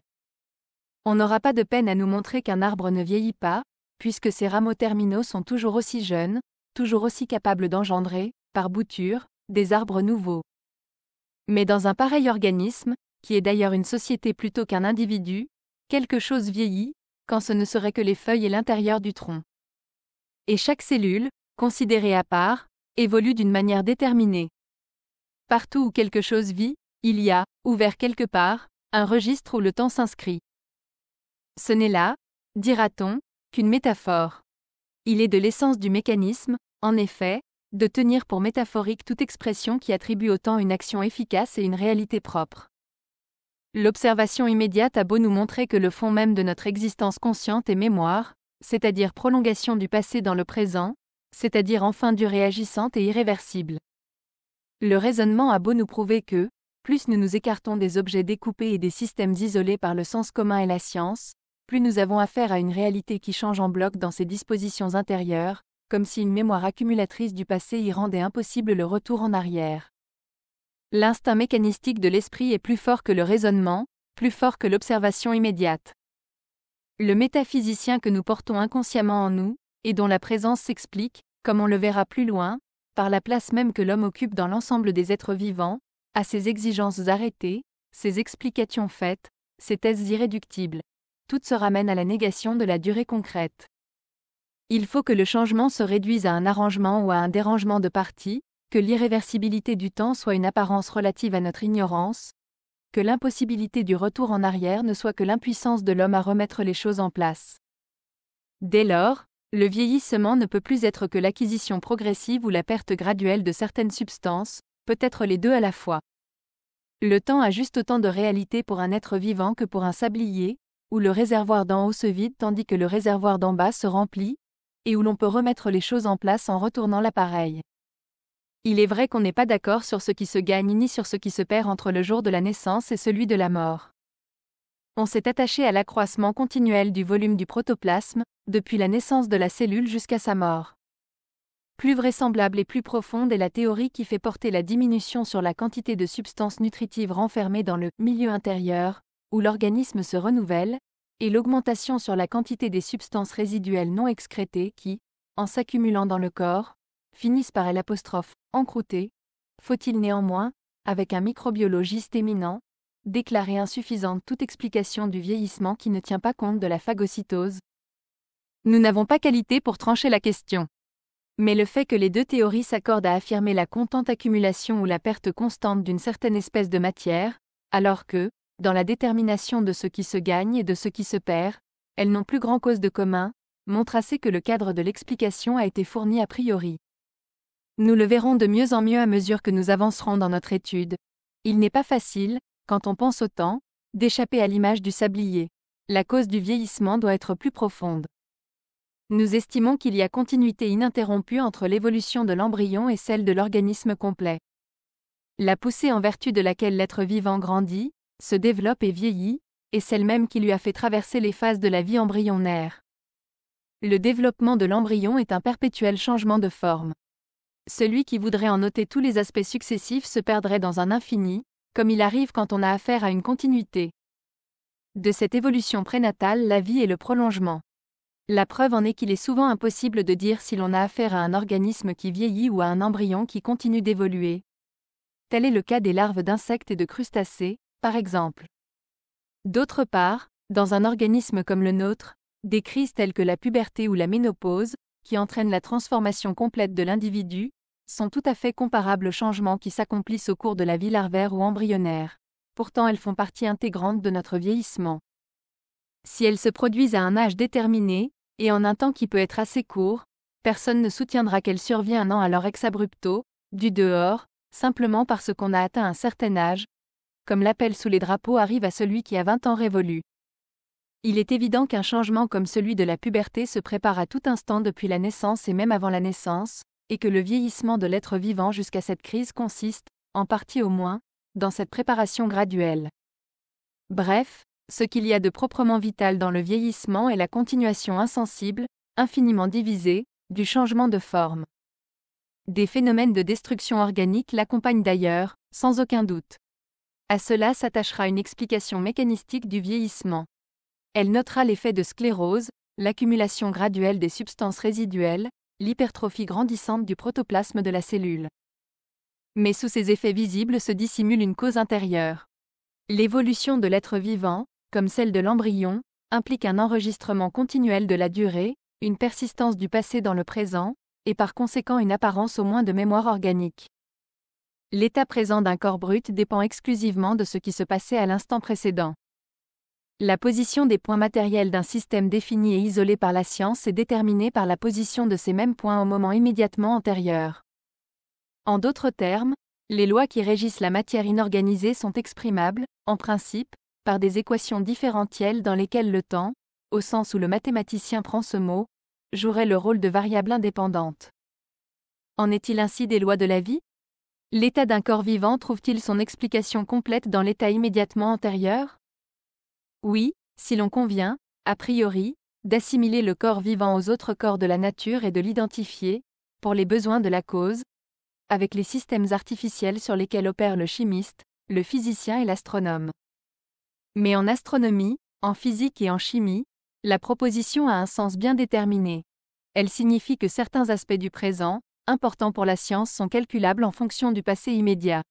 On n'aura pas de peine à nous montrer qu'un arbre ne vieillit pas, puisque ses rameaux terminaux sont toujours aussi jeunes, toujours aussi capables d'engendrer, par bouture, des arbres nouveaux. Mais dans un pareil organisme, qui est d'ailleurs une société plutôt qu'un individu, quelque chose vieillit, quand ce ne serait que les feuilles et l'intérieur du tronc. Et chaque cellule, considérée à part, évolue d'une manière déterminée. Partout où quelque chose vit, il y a, ouvert quelque part, un registre où le temps s'inscrit. Ce n'est là, dira-t-on, qu'une métaphore. Il est de l'essence du mécanisme, en effet, de tenir pour métaphorique toute expression qui attribue au temps une action efficace et une réalité propre. L'observation immédiate a beau nous montrer que le fond même de notre existence consciente est mémoire, c'est-à-dire prolongation du passé dans le présent, c'est-à-dire enfin durée agissante et irréversible. Le raisonnement a beau nous prouver que, plus nous nous écartons des objets découpés et des systèmes isolés par le sens commun et la science, plus nous avons affaire à une réalité qui change en bloc dans ses dispositions intérieures, comme si une mémoire accumulatrice du passé y rendait impossible le retour en arrière. L'instinct mécanistique de l'esprit est plus fort que le raisonnement, plus fort que l'observation immédiate. Le métaphysicien que nous portons inconsciemment en nous, et dont la présence s'explique, comme on le verra plus loin, par la place même que l'homme occupe dans l'ensemble des êtres vivants, a ses exigences arrêtées, ses explications faites, ses thèses irréductibles. Toutes se ramènent à la négation de la durée concrète. Il faut que le changement se réduise à un arrangement ou à un dérangement de parties, que l'irréversibilité du temps soit une apparence relative à notre ignorance, que l'impossibilité du retour en arrière ne soit que l'impuissance de l'homme à remettre les choses en place. Dès lors, le vieillissement ne peut plus être que l'acquisition progressive ou la perte graduelle de certaines substances, peut-être les deux à la fois. Le temps a juste autant de réalité pour un être vivant que pour un sablier, où le réservoir d'en haut se vide tandis que le réservoir d'en bas se remplit, et où l'on peut remettre les choses en place en retournant l'appareil. Il est vrai qu'on n'est pas d'accord sur ce qui se gagne ni sur ce qui se perd entre le jour de la naissance et celui de la mort. On s'est attaché à l'accroissement continuel du volume du protoplasme, depuis la naissance de la cellule jusqu'à sa mort. Plus vraisemblable et plus profonde est la théorie qui fait porter la diminution sur la quantité de substances nutritives renfermées dans le milieu intérieur, où l'organisme se renouvelle, et l'augmentation sur la quantité des substances résiduelles non excrétées qui, en s'accumulant dans le corps, finissent par encrouter. Faut-il néanmoins, avec un microbiologiste éminent, déclarer insuffisante toute explication du vieillissement qui ne tient pas compte de la phagocytose? Nous n'avons pas qualité pour trancher la question. Mais le fait que les deux théories s'accordent à affirmer la constante accumulation ou la perte constante d'une certaine espèce de matière, alors que, dans la détermination de ce qui se gagne et de ce qui se perd, elles n'ont plus grand cause de commun, montre assez que le cadre de l'explication a été fourni a priori. Nous le verrons de mieux en mieux à mesure que nous avancerons dans notre étude. Il n'est pas facile, quand on pense au temps, d'échapper à l'image du sablier. La cause du vieillissement doit être plus profonde. Nous estimons qu'il y a continuité ininterrompue entre l'évolution de l'embryon et celle de l'organisme complet. La poussée en vertu de laquelle l'être vivant grandit, se développe et vieillit, est celle même qui lui a fait traverser les phases de la vie embryonnaire. Le développement de l'embryon est un perpétuel changement de forme. Celui qui voudrait en noter tous les aspects successifs se perdrait dans un infini, comme il arrive quand on a affaire à une continuité. De cette évolution prénatale, la vie est le prolongement. La preuve en est qu'il est souvent impossible de dire si l'on a affaire à un organisme qui vieillit ou à un embryon qui continue d'évoluer. Tel est le cas des larves d'insectes et de crustacés, par exemple. D'autre part, dans un organisme comme le nôtre, des crises telles que la puberté ou la ménopause, qui entraînent la transformation complète de l'individu, sont tout à fait comparables aux changements qui s'accomplissent au cours de la vie larvaire ou embryonnaire. Pourtant elles font partie intégrante de notre vieillissement. Si elles se produisent à un âge déterminé, et en un temps qui peut être assez court, personne ne soutiendra qu'elle survient un an à leur ex abrupto, du dehors, simplement parce qu'on a atteint un certain âge, comme l'appel sous les drapeaux arrive à celui qui a 20 ans révolus. Il est évident qu'un changement comme celui de la puberté se prépare à tout instant depuis la naissance et même avant la naissance, et que le vieillissement de l'être vivant jusqu'à cette crise consiste, en partie au moins, dans cette préparation graduelle. Bref, ce qu'il y a de proprement vital dans le vieillissement est la continuation insensible, infiniment divisée, du changement de forme. Des phénomènes de destruction organique l'accompagnent d'ailleurs, sans aucun doute. À cela s'attachera une explication mécanistique du vieillissement. Elle notera l'effet de sclérose, l'accumulation graduelle des substances résiduelles, l'hypertrophie grandissante du protoplasme de la cellule. Mais sous ces effets visibles se dissimule une cause intérieure. L'évolution de l'être vivant, comme celle de l'embryon, implique un enregistrement continuel de la durée, une persistance du passé dans le présent, et par conséquent une apparence au moins de mémoire organique. L'état présent d'un corps brut dépend exclusivement de ce qui se passait à l'instant précédent. La position des points matériels d'un système défini et isolé par la science est déterminée par la position de ces mêmes points au moment immédiatement antérieur. En d'autres termes, les lois qui régissent la matière inorganisée sont exprimables, en principe, par des équations différentielles dans lesquelles le temps, au sens où le mathématicien prend ce mot, jouerait le rôle de variable indépendante. En est-il ainsi des lois de la vie? L'état d'un corps vivant trouve-t-il son explication complète dans l'état immédiatement antérieur? Oui, si l'on convient, a priori, d'assimiler le corps vivant aux autres corps de la nature et de l'identifier, pour les besoins de la cause, avec les systèmes artificiels sur lesquels opèrent le chimiste, le physicien et l'astronome. Mais en astronomie, en physique et en chimie, la proposition a un sens bien déterminé. Elle signifie que certains aspects du présent, importants pour la science, sont calculables en fonction du passé immédiat.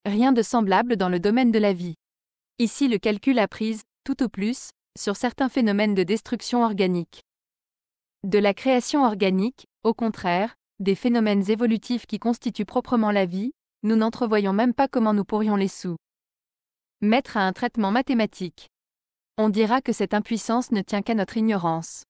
Rien de semblable dans le domaine de la vie. Ici le calcul a prise, tout au plus, sur certains phénomènes de destruction organique. De la création organique, au contraire, des phénomènes évolutifs qui constituent proprement la vie, nous n'entrevoyons même pas comment nous pourrions les mettre à un traitement mathématique. On dira que cette impuissance ne tient qu'à notre ignorance.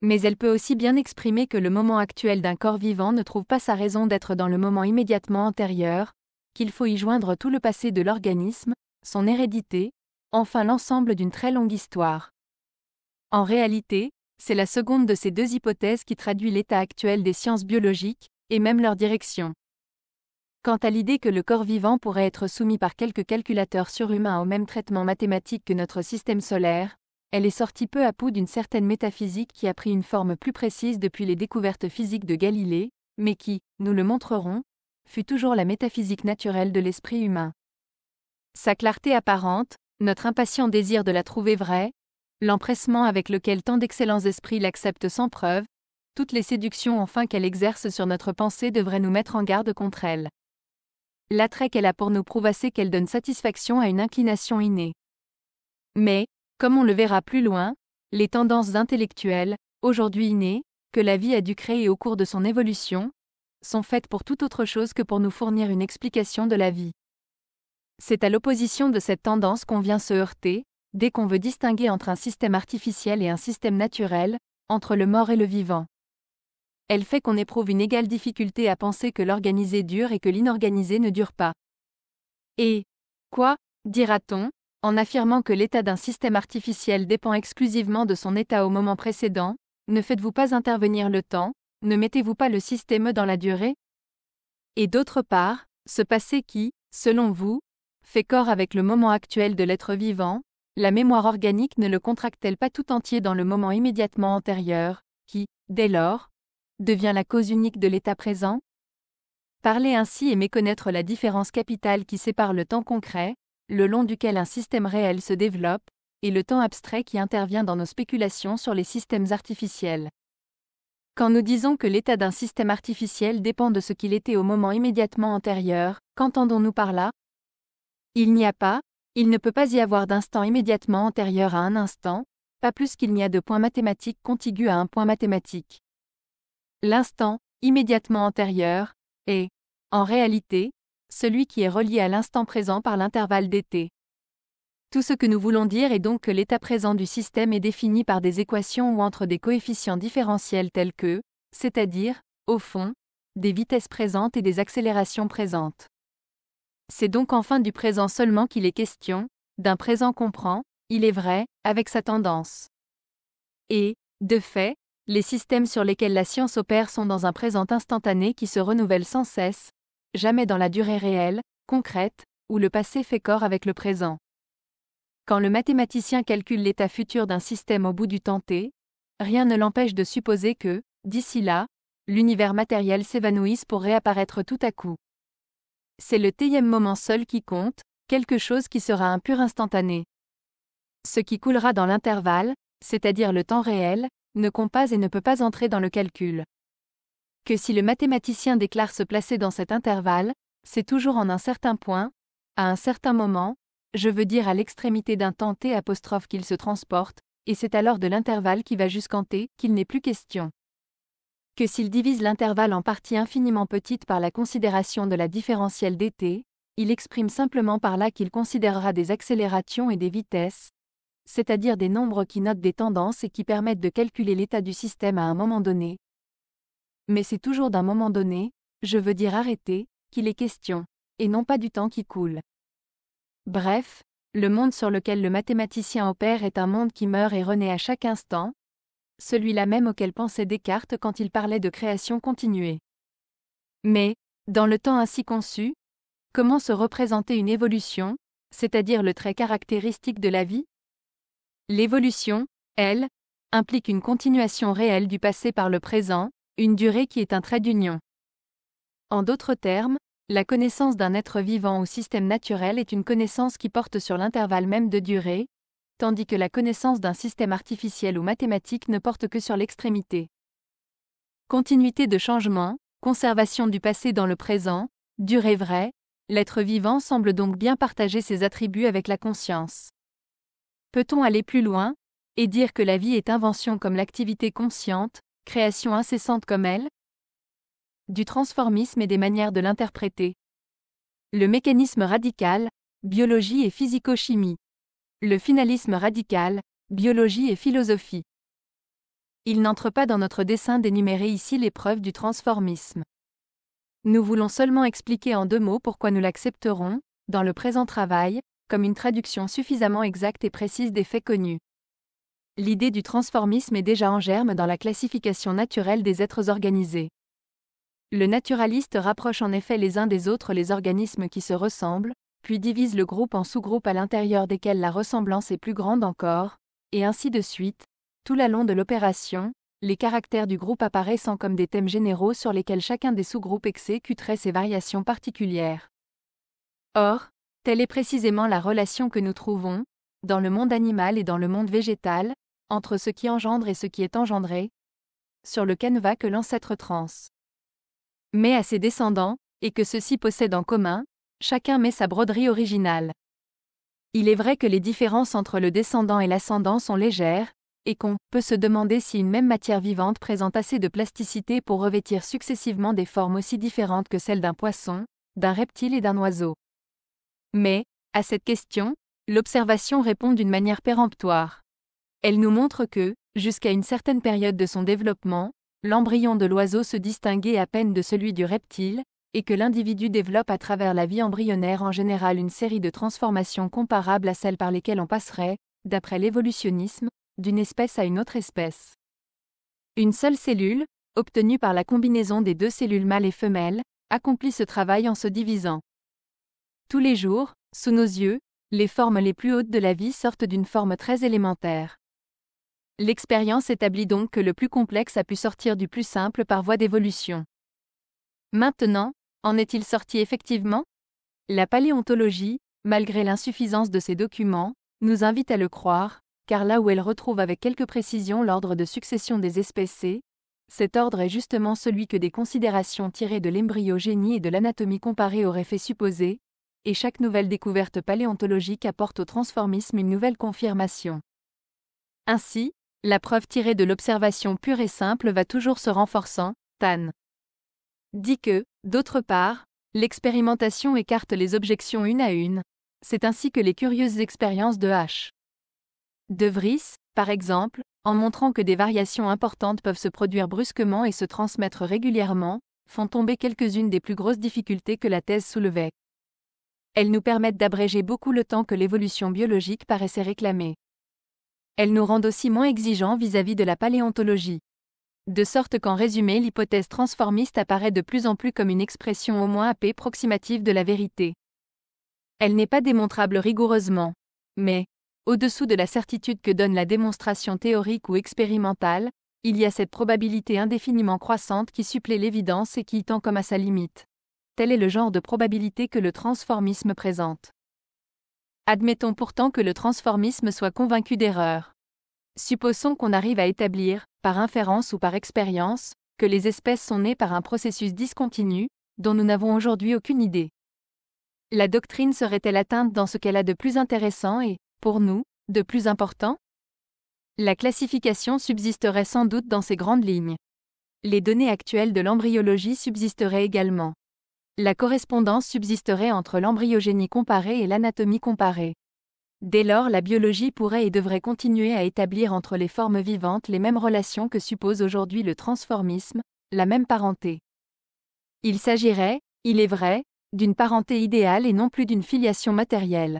Mais elle peut aussi bien exprimer que le moment actuel d'un corps vivant ne trouve pas sa raison d'être dans le moment immédiatement antérieur, qu'il faut y joindre tout le passé de l'organisme, son hérédité, enfin l'ensemble d'une très longue histoire. En réalité, c'est la seconde de ces deux hypothèses qui traduit l'état actuel des sciences biologiques, et même leur direction. Quant à l'idée que le corps vivant pourrait être soumis par quelques calculateurs surhumains au même traitement mathématique que notre système solaire, elle est sortie peu à peu d'une certaine métaphysique qui a pris une forme plus précise depuis les découvertes physiques de Galilée, mais qui, nous le montrerons, fut toujours la métaphysique naturelle de l'esprit humain. Sa clarté apparente, notre impatient désir de la trouver vraie, l'empressement avec lequel tant d'excellents esprits l'acceptent sans preuve, toutes les séductions enfin qu'elle exerce sur notre pensée devraient nous mettre en garde contre elle. L'attrait qu'elle a pour nous prouve assez qu'elle donne satisfaction à une inclination innée. Mais, comme on le verra plus loin, les tendances intellectuelles, aujourd'hui innées, que la vie a dû créer au cours de son évolution, sont faites pour tout autre chose que pour nous fournir une explication de la vie. C'est à l'opposition de cette tendance qu'on vient se heurter, dès qu'on veut distinguer entre un système artificiel et un système naturel, entre le mort et le vivant. Elle fait qu'on éprouve une égale difficulté à penser que l'organisé dure et que l'inorganisé ne dure pas. Et, quoi, dira-t-on, en affirmant que l'état d'un système artificiel dépend exclusivement de son état au moment précédent, ne faites-vous pas intervenir le temps, ne mettez-vous pas le système dans la durée? Et d'autre part, ce passé qui, selon vous, fait corps avec le moment actuel de l'être vivant, la mémoire organique ne le contracte-t-elle pas tout entier dans le moment immédiatement antérieur, qui, dès lors, devient la cause unique de l'état présent? Parler ainsi est méconnaître la différence capitale qui sépare le temps concret, le long duquel un système réel se développe, et le temps abstrait qui intervient dans nos spéculations sur les systèmes artificiels. Quand nous disons que l'état d'un système artificiel dépend de ce qu'il était au moment immédiatement antérieur, qu'entendons-nous par là? Il n'y a pas, il ne peut pas y avoir d'instant immédiatement antérieur à un instant, pas plus qu'il n'y a de point mathématique contigu à un point mathématique. L'instant, immédiatement antérieur, est, en réalité, celui qui est relié à l'instant présent par l'intervalle dt. Tout ce que nous voulons dire est donc que l'état présent du système est défini par des équations ou entre des coefficients différentiels tels que, c'est-à-dire, au fond, des vitesses présentes et des accélérations présentes. C'est donc enfin du présent seulement qu'il est question, d'un présent qu'on prend, il est vrai, avec sa tendance. Et, de fait, les systèmes sur lesquels la science opère sont dans un présent instantané qui se renouvelle sans cesse, jamais dans la durée réelle, concrète, où le passé fait corps avec le présent. Quand le mathématicien calcule l'état futur d'un système au bout du temps t, rien ne l'empêche de supposer que, d'ici là, l'univers matériel s'évanouisse pour réapparaître tout à coup. C'est le t-ième moment seul qui compte, quelque chose qui sera un pur instantané. Ce qui coulera dans l'intervalle, c'est-à-dire le temps réel, ne compte pas et ne peut pas entrer dans le calcul. Que si le mathématicien déclare se placer dans cet intervalle, c'est toujours en un certain point, à un certain moment, je veux dire à l'extrémité d'un temps t' qu'il se transporte, et c'est alors de l'intervalle qui va jusqu'en t qu'il n'est plus question. Que s'il divise l'intervalle en parties infiniment petites par la considération de la différentielle dt, il exprime simplement par là qu'il considérera des accélérations et des vitesses, c'est-à-dire des nombres qui notent des tendances et qui permettent de calculer l'état du système à un moment donné. Mais c'est toujours d'un moment donné, je veux dire arrêté, qu'il est question, et non pas du temps qui coule. Bref, le monde sur lequel le mathématicien opère est un monde qui meurt et renaît à chaque instant, celui-là même auquel pensait Descartes quand il parlait de création continuée. Mais, dans le temps ainsi conçu, comment se représenter une évolution, c'est-à-dire le trait caractéristique de la vie? L'évolution, elle, implique une continuation réelle du passé par le présent, une durée qui est un trait d'union. En d'autres termes, la connaissance d'un être vivant ou système naturel est une connaissance qui porte sur l'intervalle même de durée, tandis que la connaissance d'un système artificiel ou mathématique ne porte que sur l'extrémité. Continuité de changement, conservation du passé dans le présent, durée vraie, l'être vivant semble donc bien partager ses attributs avec la conscience. Peut-on aller plus loin, et dire que la vie est invention comme l'activité consciente, création incessante comme elle? du transformisme et des manières de l'interpréter. Le mécanisme radical, biologie et physico-chimie. Le finalisme radical, biologie et philosophie. Il n'entre pas dans notre dessein d'énumérer ici les preuves du transformisme. Nous voulons seulement expliquer en 2 mots pourquoi nous l'accepterons, dans le présent travail, comme une traduction suffisamment exacte et précise des faits connus. L'idée du transformisme est déjà en germe dans la classification naturelle des êtres organisés. Le naturaliste rapproche en effet les uns des autres les organismes qui se ressemblent, puis divise le groupe en sous-groupes à l'intérieur desquels la ressemblance est plus grande encore, et ainsi de suite. Tout le long de l'opération, les caractères du groupe apparaissant comme des thèmes généraux sur lesquels chacun des sous-groupes exécuterait ses variations particulières. Or, telle est précisément la relation que nous trouvons, dans le monde animal et dans le monde végétal, entre ce qui engendre et ce qui est engendré, sur le canevas que l'ancêtre trans met à ses descendants, et que ceux-ci possèdent en commun, chacun met sa broderie originale. Il est vrai que les différences entre le descendant et l'ascendant sont légères, et qu'on peut se demander si une même matière vivante présente assez de plasticité pour revêtir successivement des formes aussi différentes que celles d'un poisson, d'un reptile et d'un oiseau. Mais, à cette question, l'observation répond d'une manière péremptoire. Elle nous montre que, jusqu'à une certaine période de son développement, l'embryon de l'oiseau se distinguait à peine de celui du reptile, et que l'individu développe à travers la vie embryonnaire en général une série de transformations comparables à celles par lesquelles on passerait, d'après l'évolutionnisme, d'une espèce à une autre espèce. Une seule cellule, obtenue par la combinaison des 2 cellules mâles et femelles, accomplit ce travail en se divisant. Tous les jours, sous nos yeux, les formes les plus hautes de la vie sortent d'une forme très élémentaire. L'expérience établit donc que le plus complexe a pu sortir du plus simple par voie d'évolution. Maintenant, en est-il sorti effectivement ? La paléontologie, malgré l'insuffisance de ses documents, nous invite à le croire, car là où elle retrouve avec quelque précision l'ordre de succession des espèces, cet ordre est justement celui que des considérations tirées de l'embryogénie et de l'anatomie comparée auraient fait supposer, et chaque nouvelle découverte paléontologique apporte au transformisme une nouvelle confirmation. Ainsi, la preuve tirée de l'observation pure et simple va toujours se renforçant, Tan dit que, d'autre part, l'expérimentation écarte les objections une à une, c'est ainsi que les curieuses expériences de H. De Vries, par exemple, en montrant que des variations importantes peuvent se produire brusquement et se transmettre régulièrement, font tomber quelques-unes des plus grosses difficultés que la thèse soulevait. Elles nous permettent d'abréger beaucoup le temps que l'évolution biologique paraissait réclamer. Elles nous rendent aussi moins exigeants vis-à-vis de la paléontologie. De sorte qu'en résumé, l'hypothèse transformiste apparaît de plus en plus comme une expression au moins approximative de la vérité. Elle n'est pas démontrable rigoureusement, mais, au-dessous de la certitude que donne la démonstration théorique ou expérimentale, il y a cette probabilité indéfiniment croissante qui supplée l'évidence et qui y tend comme à sa limite. Tel est le genre de probabilité que le transformisme présente. Admettons pourtant que le transformisme soit convaincu d'erreur. Supposons qu'on arrive à établir, par inférence ou par expérience, que les espèces sont nées par un processus discontinu, dont nous n'avons aujourd'hui aucune idée. La doctrine serait-elle atteinte dans ce qu'elle a de plus intéressant et, pour nous, de plus important ? La classification subsisterait sans doute dans ces grandes lignes. Les données actuelles de l'embryologie subsisteraient également. La correspondance subsisterait entre l'embryogénie comparée et l'anatomie comparée. Dès lors, la biologie pourrait et devrait continuer à établir entre les formes vivantes les mêmes relations que suppose aujourd'hui le transformisme, la même parenté. Il s'agirait, il est vrai, d'une parenté idéale et non plus d'une filiation matérielle.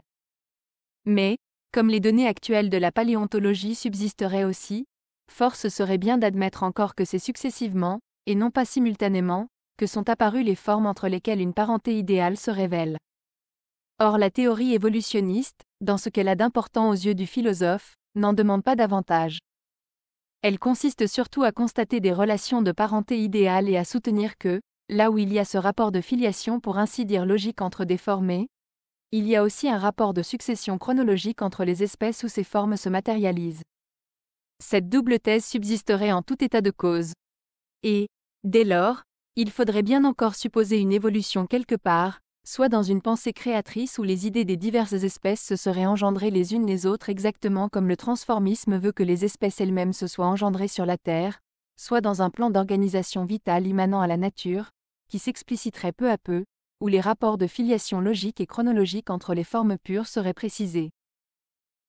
Mais, comme les données actuelles de la paléontologie subsisteraient aussi, force serait bien d'admettre encore que c'est successivement, et non pas simultanément, que sont apparues les formes entre lesquelles une parenté idéale se révèle. Or la théorie évolutionniste, dans ce qu'elle a d'important aux yeux du philosophe, n'en demande pas davantage. Elle consiste surtout à constater des relations de parenté idéale et à soutenir que, là où il y a ce rapport de filiation pour ainsi dire logique entre des formées, il y a aussi un rapport de succession chronologique entre les espèces où ces formes se matérialisent. Cette double thèse subsisterait en tout état de cause. Et, dès lors, il faudrait bien encore supposer une évolution quelque part, soit dans une pensée créatrice où les idées des diverses espèces se seraient engendrées les unes les autres exactement comme le transformisme veut que les espèces elles-mêmes se soient engendrées sur la Terre, soit dans un plan d'organisation vitale immanent à la nature, qui s'expliciterait peu à peu, où les rapports de filiation logique et chronologique entre les formes pures seraient précisés.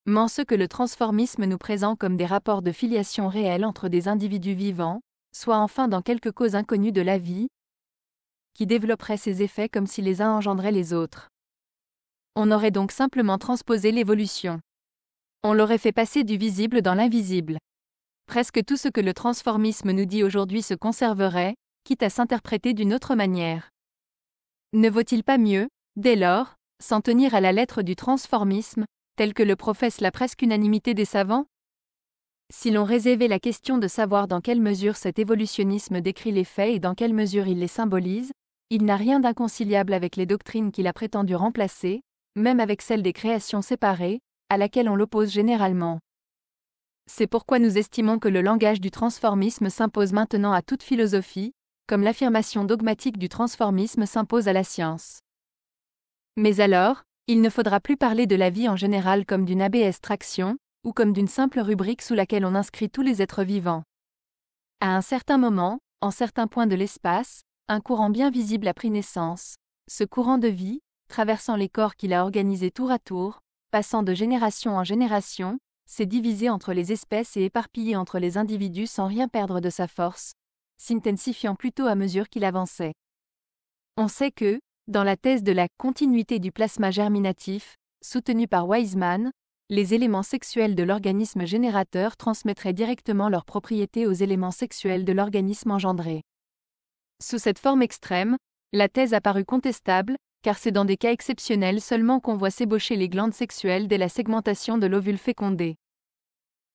Mais ce que le transformisme nous présente comme des rapports de filiation réels entre des individus vivants, soit enfin dans quelques causes inconnues de la vie, qui développeraient ces effets comme si les uns engendraient les autres. On aurait donc simplement transposé l'évolution. On l'aurait fait passer du visible dans l'invisible. Presque tout ce que le transformisme nous dit aujourd'hui se conserverait, quitte à s'interpréter d'une autre manière. Ne vaut-il pas mieux, dès lors, s'en tenir à la lettre du transformisme, tel que le professe la presque unanimité des savants? Si l'on réservait la question de savoir dans quelle mesure cet évolutionnisme décrit les faits et dans quelle mesure il les symbolise, il n'a rien d'inconciliable avec les doctrines qu'il a prétendu remplacer, même avec celle des créations séparées, à laquelle on l'oppose généralement. C'est pourquoi nous estimons que le langage du transformisme s'impose maintenant à toute philosophie, comme l'affirmation dogmatique du transformisme s'impose à la science. Mais alors, il ne faudra plus parler de la vie en général comme d'une abstraction, ou comme d'une simple rubrique sous laquelle on inscrit tous les êtres vivants. À un certain moment, en certains points de l'espace, un courant bien visible a pris naissance. Ce courant de vie, traversant les corps qu'il a organisés tour à tour, passant de génération en génération, s'est divisé entre les espèces et éparpillé entre les individus sans rien perdre de sa force, s'intensifiant plutôt à mesure qu'il avançait. On sait que, dans la thèse de la continuité du plasma germinatif, soutenue par Weizmann, les éléments sexuels de l'organisme générateur transmettraient directement leurs propriétés aux éléments sexuels de l'organisme engendré. Sous cette forme extrême, la thèse a paru contestable, car c'est dans des cas exceptionnels seulement qu'on voit s'ébaucher les glandes sexuelles dès la segmentation de l'ovule fécondé.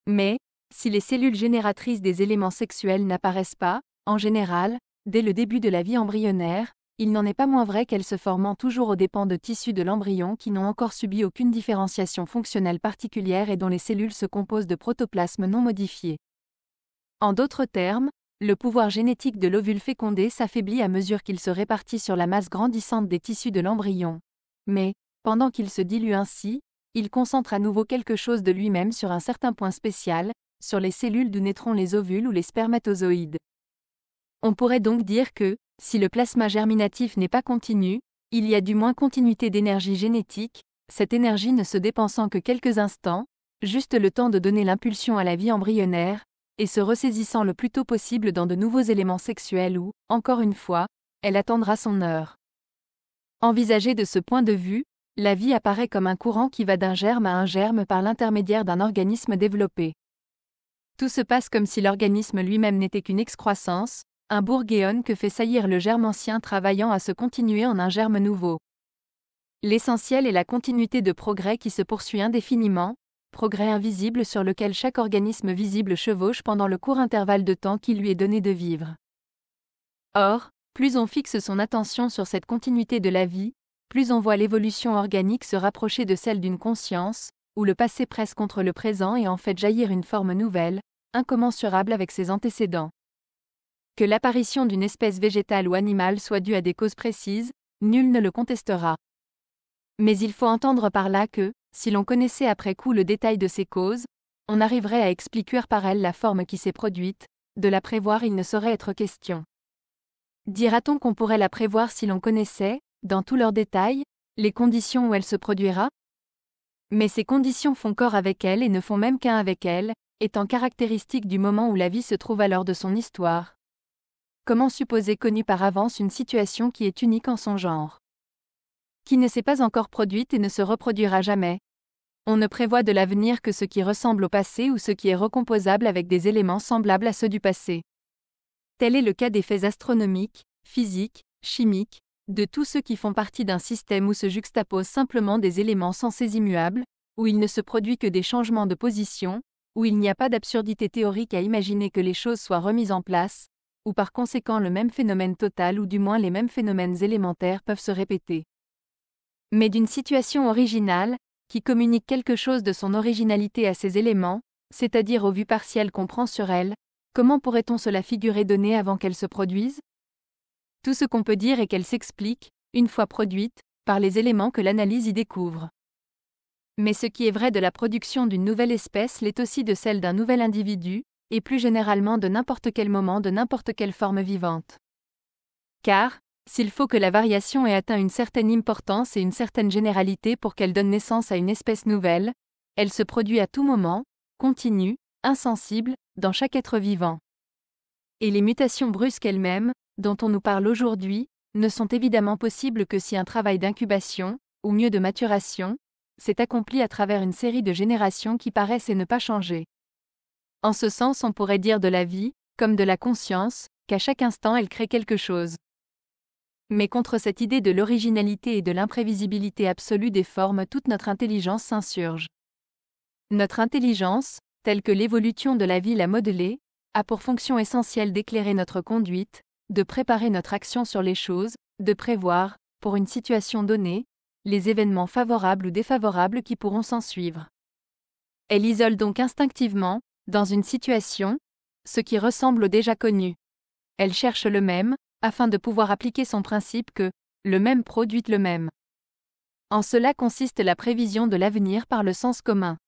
Mais, si les cellules génératrices des éléments sexuels n'apparaissent pas, en général, dès le début de la vie embryonnaire, il n'en est pas moins vrai qu'elles se forment toujours aux dépens de tissus de l'embryon qui n'ont encore subi aucune différenciation fonctionnelle particulière et dont les cellules se composent de protoplasmes non modifiés. En d'autres termes, le pouvoir génétique de l'ovule fécondé s'affaiblit à mesure qu'il se répartit sur la masse grandissante des tissus de l'embryon. Mais, pendant qu'il se dilue ainsi, il concentre à nouveau quelque chose de lui-même sur un certain point spécial, sur les cellules d'où naîtront les ovules ou les spermatozoïdes. On pourrait donc dire que, si le plasma germinatif n'est pas continu, il y a du moins continuité d'énergie génétique, cette énergie ne se dépensant que quelques instants, juste le temps de donner l'impulsion à la vie embryonnaire, et se ressaisissant le plus tôt possible dans de nouveaux éléments sexuels où, encore une fois, elle attendra son heure. Envisagée de ce point de vue, la vie apparaît comme un courant qui va d'un germe à un germe par l'intermédiaire d'un organisme développé. Tout se passe comme si l'organisme lui-même n'était qu'une excroissance, un bourguéon que fait saillir le germe ancien travaillant à se continuer en un germe nouveau. L'essentiel est la continuité de progrès qui se poursuit indéfiniment, progrès invisible sur lequel chaque organisme visible chevauche pendant le court intervalle de temps qui lui est donné de vivre. Or, plus on fixe son attention sur cette continuité de la vie, plus on voit l'évolution organique se rapprocher de celle d'une conscience, où le passé presse contre le présent et en fait jaillir une forme nouvelle, incommensurable avec ses antécédents. Que l'apparition d'une espèce végétale ou animale soit due à des causes précises, nul ne le contestera. Mais il faut entendre par là que, si l'on connaissait après coup le détail de ces causes, on arriverait à expliquer par elles la forme qui s'est produite, de la prévoir il ne saurait être question. Dira-t-on qu'on pourrait la prévoir si l'on connaissait, dans tous leurs détails, les conditions où elle se produira? Mais ces conditions font corps avec elle et ne font même qu'un avec elle, étant caractéristiques du moment où la vie se trouve alors de son histoire. Comment supposer connue par avance une situation qui est unique en son genre? Qui ne s'est pas encore produite et ne se reproduira jamais? On ne prévoit de l'avenir que ce qui ressemble au passé ou ce qui est recomposable avec des éléments semblables à ceux du passé. Tel est le cas des faits astronomiques, physiques, chimiques, de tous ceux qui font partie d'un système où se juxtaposent simplement des éléments censés immuables, où il ne se produit que des changements de position, où il n'y a pas d'absurdité théorique à imaginer que les choses soient remises en place, où par conséquent le même phénomène total ou du moins les mêmes phénomènes élémentaires peuvent se répéter. Mais d'une situation originale, qui communique quelque chose de son originalité à ces éléments, c'est-à-dire aux vues partielles qu'on prend sur elle, comment pourrait-on se la figurer donnée avant qu'elle se produise? Tout ce qu'on peut dire est qu'elle s'explique, une fois produite, par les éléments que l'analyse y découvre. Mais ce qui est vrai de la production d'une nouvelle espèce l'est aussi de celle d'un nouvel individu, et plus généralement de n'importe quel moment de n'importe quelle forme vivante. Car, s'il faut que la variation ait atteint une certaine importance et une certaine généralité pour qu'elle donne naissance à une espèce nouvelle, elle se produit à tout moment, continue, insensible, dans chaque être vivant. Et les mutations brusques elles-mêmes, dont on nous parle aujourd'hui, ne sont évidemment possibles que si un travail d'incubation, ou mieux de maturation, s'est accompli à travers une série de générations qui paraissent et ne pas changer. En ce sens, on pourrait dire de la vie, comme de la conscience, qu'à chaque instant elle crée quelque chose. Mais contre cette idée de l'originalité et de l'imprévisibilité absolue des formes, toute notre intelligence s'insurge. Notre intelligence, telle que l'évolution de la vie l'a modelée, a pour fonction essentielle d'éclairer notre conduite, de préparer notre action sur les choses, de prévoir, pour une situation donnée, les événements favorables ou défavorables qui pourront s'ensuivre. Elle isole donc instinctivement, dans une situation, ce qui ressemble au déjà connu. Elle cherche le même, afin de pouvoir appliquer son principe que le même produit le même. En cela consiste la prévision de l'avenir par le sens commun.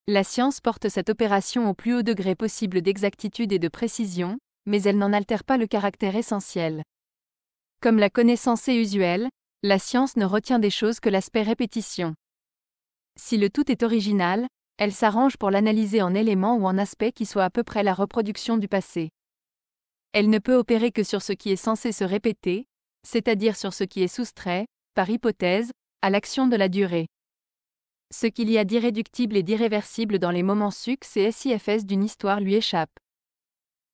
La science porte cette opération au plus haut degré possible d'exactitude et de précision, mais elle n'en altère pas le caractère essentiel. Comme la connaissance est usuelle, la science ne retient des choses que l'aspect répétition. Si le tout est original, elle s'arrange pour l'analyser en éléments ou en aspects qui soient à peu près la reproduction du passé. Elle ne peut opérer que sur ce qui est censé se répéter, c'est-à-dire sur ce qui est soustrait, par hypothèse, à l'action de la durée. Ce qu'il y a d'irréductible et d'irréversible dans les moments succes et SIFS d'une histoire lui échappe.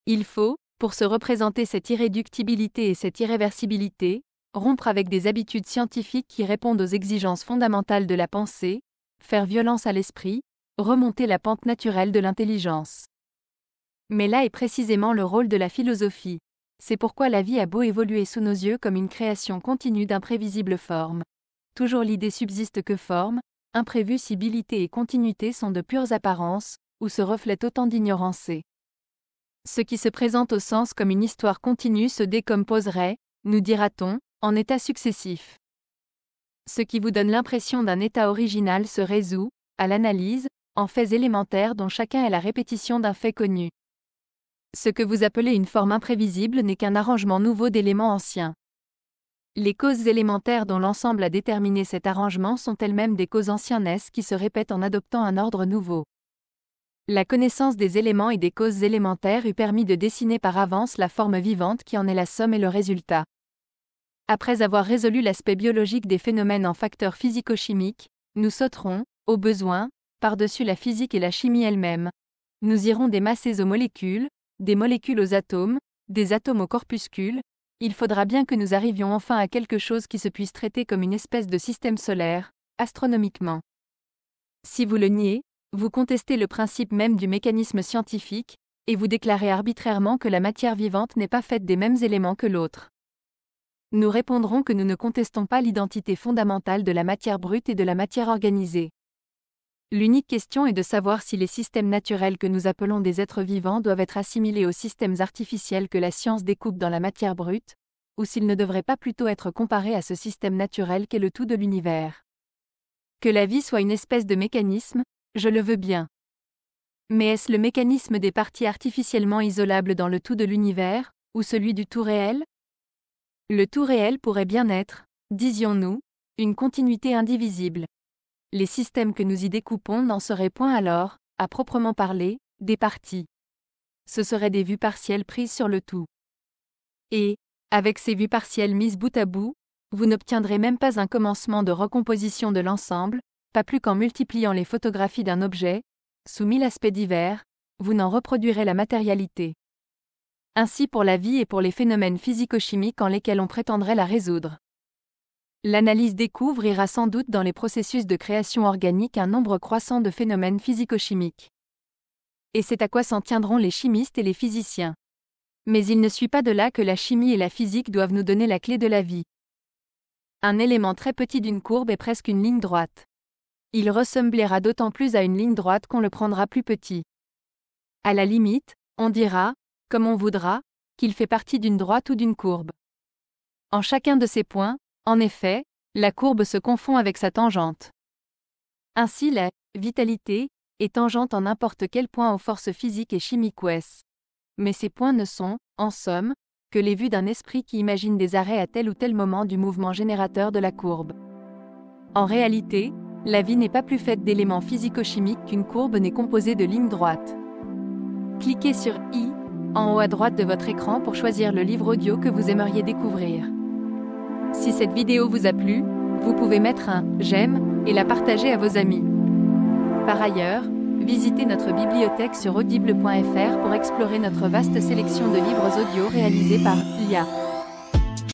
Il faut, pour se représenter cette irréductibilité et cette irréversibilité, rompre avec des habitudes scientifiques qui répondent aux exigences fondamentales de la pensée, faire violence à l'esprit, remonter la pente naturelle de l'intelligence. Mais là est précisément le rôle de la philosophie. C'est pourquoi la vie a beau évoluer sous nos yeux comme une création continue d'imprévisibles formes. Toujours l'idée subsiste que forme, imprévisibilité et continuité sont de pures apparences, où se reflète autant d'ignorance. Ce qui se présente au sens comme une histoire continue se décomposerait, nous dira-t-on, en états successifs. Ce qui vous donne l'impression d'un état original se résout, à l'analyse, en faits élémentaires dont chacun est la répétition d'un fait connu. Ce que vous appelez une forme imprévisible n'est qu'un arrangement nouveau d'éléments anciens. Les causes élémentaires dont l'ensemble a déterminé cet arrangement sont elles-mêmes des causes anciennesses qui se répètent en adoptant un ordre nouveau. La connaissance des éléments et des causes élémentaires eût permis de dessiner par avance la forme vivante qui en est la somme et le résultat. Après avoir résolu l'aspect biologique des phénomènes en facteurs physico-chimiques, nous sauterons, au besoin, par-dessus la physique et la chimie elle-même. Nous irons des massés aux molécules, des molécules aux atomes, des atomes aux corpuscules. Il faudra bien que nous arrivions enfin à quelque chose qui se puisse traiter comme une espèce de système solaire, astronomiquement. Si vous le niez, vous contestez le principe même du mécanisme scientifique, et vous déclarez arbitrairement que la matière vivante n'est pas faite des mêmes éléments que l'autre. Nous répondrons que nous ne contestons pas l'identité fondamentale de la matière brute et de la matière organisée. L'unique question est de savoir si les systèmes naturels que nous appelons des êtres vivants doivent être assimilés aux systèmes artificiels que la science découpe dans la matière brute, ou s'ils ne devraient pas plutôt être comparés à ce système naturel qu'est le tout de l'univers. Que la vie soit une espèce de mécanisme, je le veux bien. Mais est-ce le mécanisme des parties artificiellement isolables dans le tout de l'univers, ou celui du tout réel ? Le tout réel pourrait bien être, disions-nous, une continuité indivisible. Les systèmes que nous y découpons n'en seraient point alors, à proprement parler, des parties. Ce seraient des vues partielles prises sur le tout. Et, avec ces vues partielles mises bout à bout, vous n'obtiendrez même pas un commencement de recomposition de l'ensemble, pas plus qu'en multipliant les photographies d'un objet, sous 1000 aspects divers, vous n'en reproduirez la matérialité. Ainsi pour la vie et pour les phénomènes physico-chimiques en lesquels on prétendrait la résoudre. L'analyse découvrira sans doute dans les processus de création organique un nombre croissant de phénomènes physico-chimiques. Et c'est à quoi s'en tiendront les chimistes et les physiciens. Mais il ne suit pas de là que la chimie et la physique doivent nous donner la clé de la vie. Un élément très petit d'une courbe est presque une ligne droite. Il ressemblera d'autant plus à une ligne droite qu'on le prendra plus petit. À la limite, on dira, comme on voudra, qu'il fait partie d'une droite ou d'une courbe. En chacun de ces points, en effet, la courbe se confond avec sa tangente. Ainsi la vitalité et tangente en n'importe quel point aux forces physiques et chimiques ou S. Mais ces points ne sont, en somme, que les vues d'un esprit qui imagine des arrêts à tel ou tel moment du mouvement générateur de la courbe. En réalité, la vie n'est pas plus faite d'éléments physico-chimiques qu'une courbe n'est composée de lignes droites. Cliquez sur I, en haut à droite de votre écran pour choisir le livre audio que vous aimeriez découvrir. Si cette vidéo vous a plu, vous pouvez mettre un « j'aime » et la partager à vos amis. Par ailleurs, visitez notre bibliothèque sur audible.fr pour explorer notre vaste sélection de livres audio réalisés par l'IA.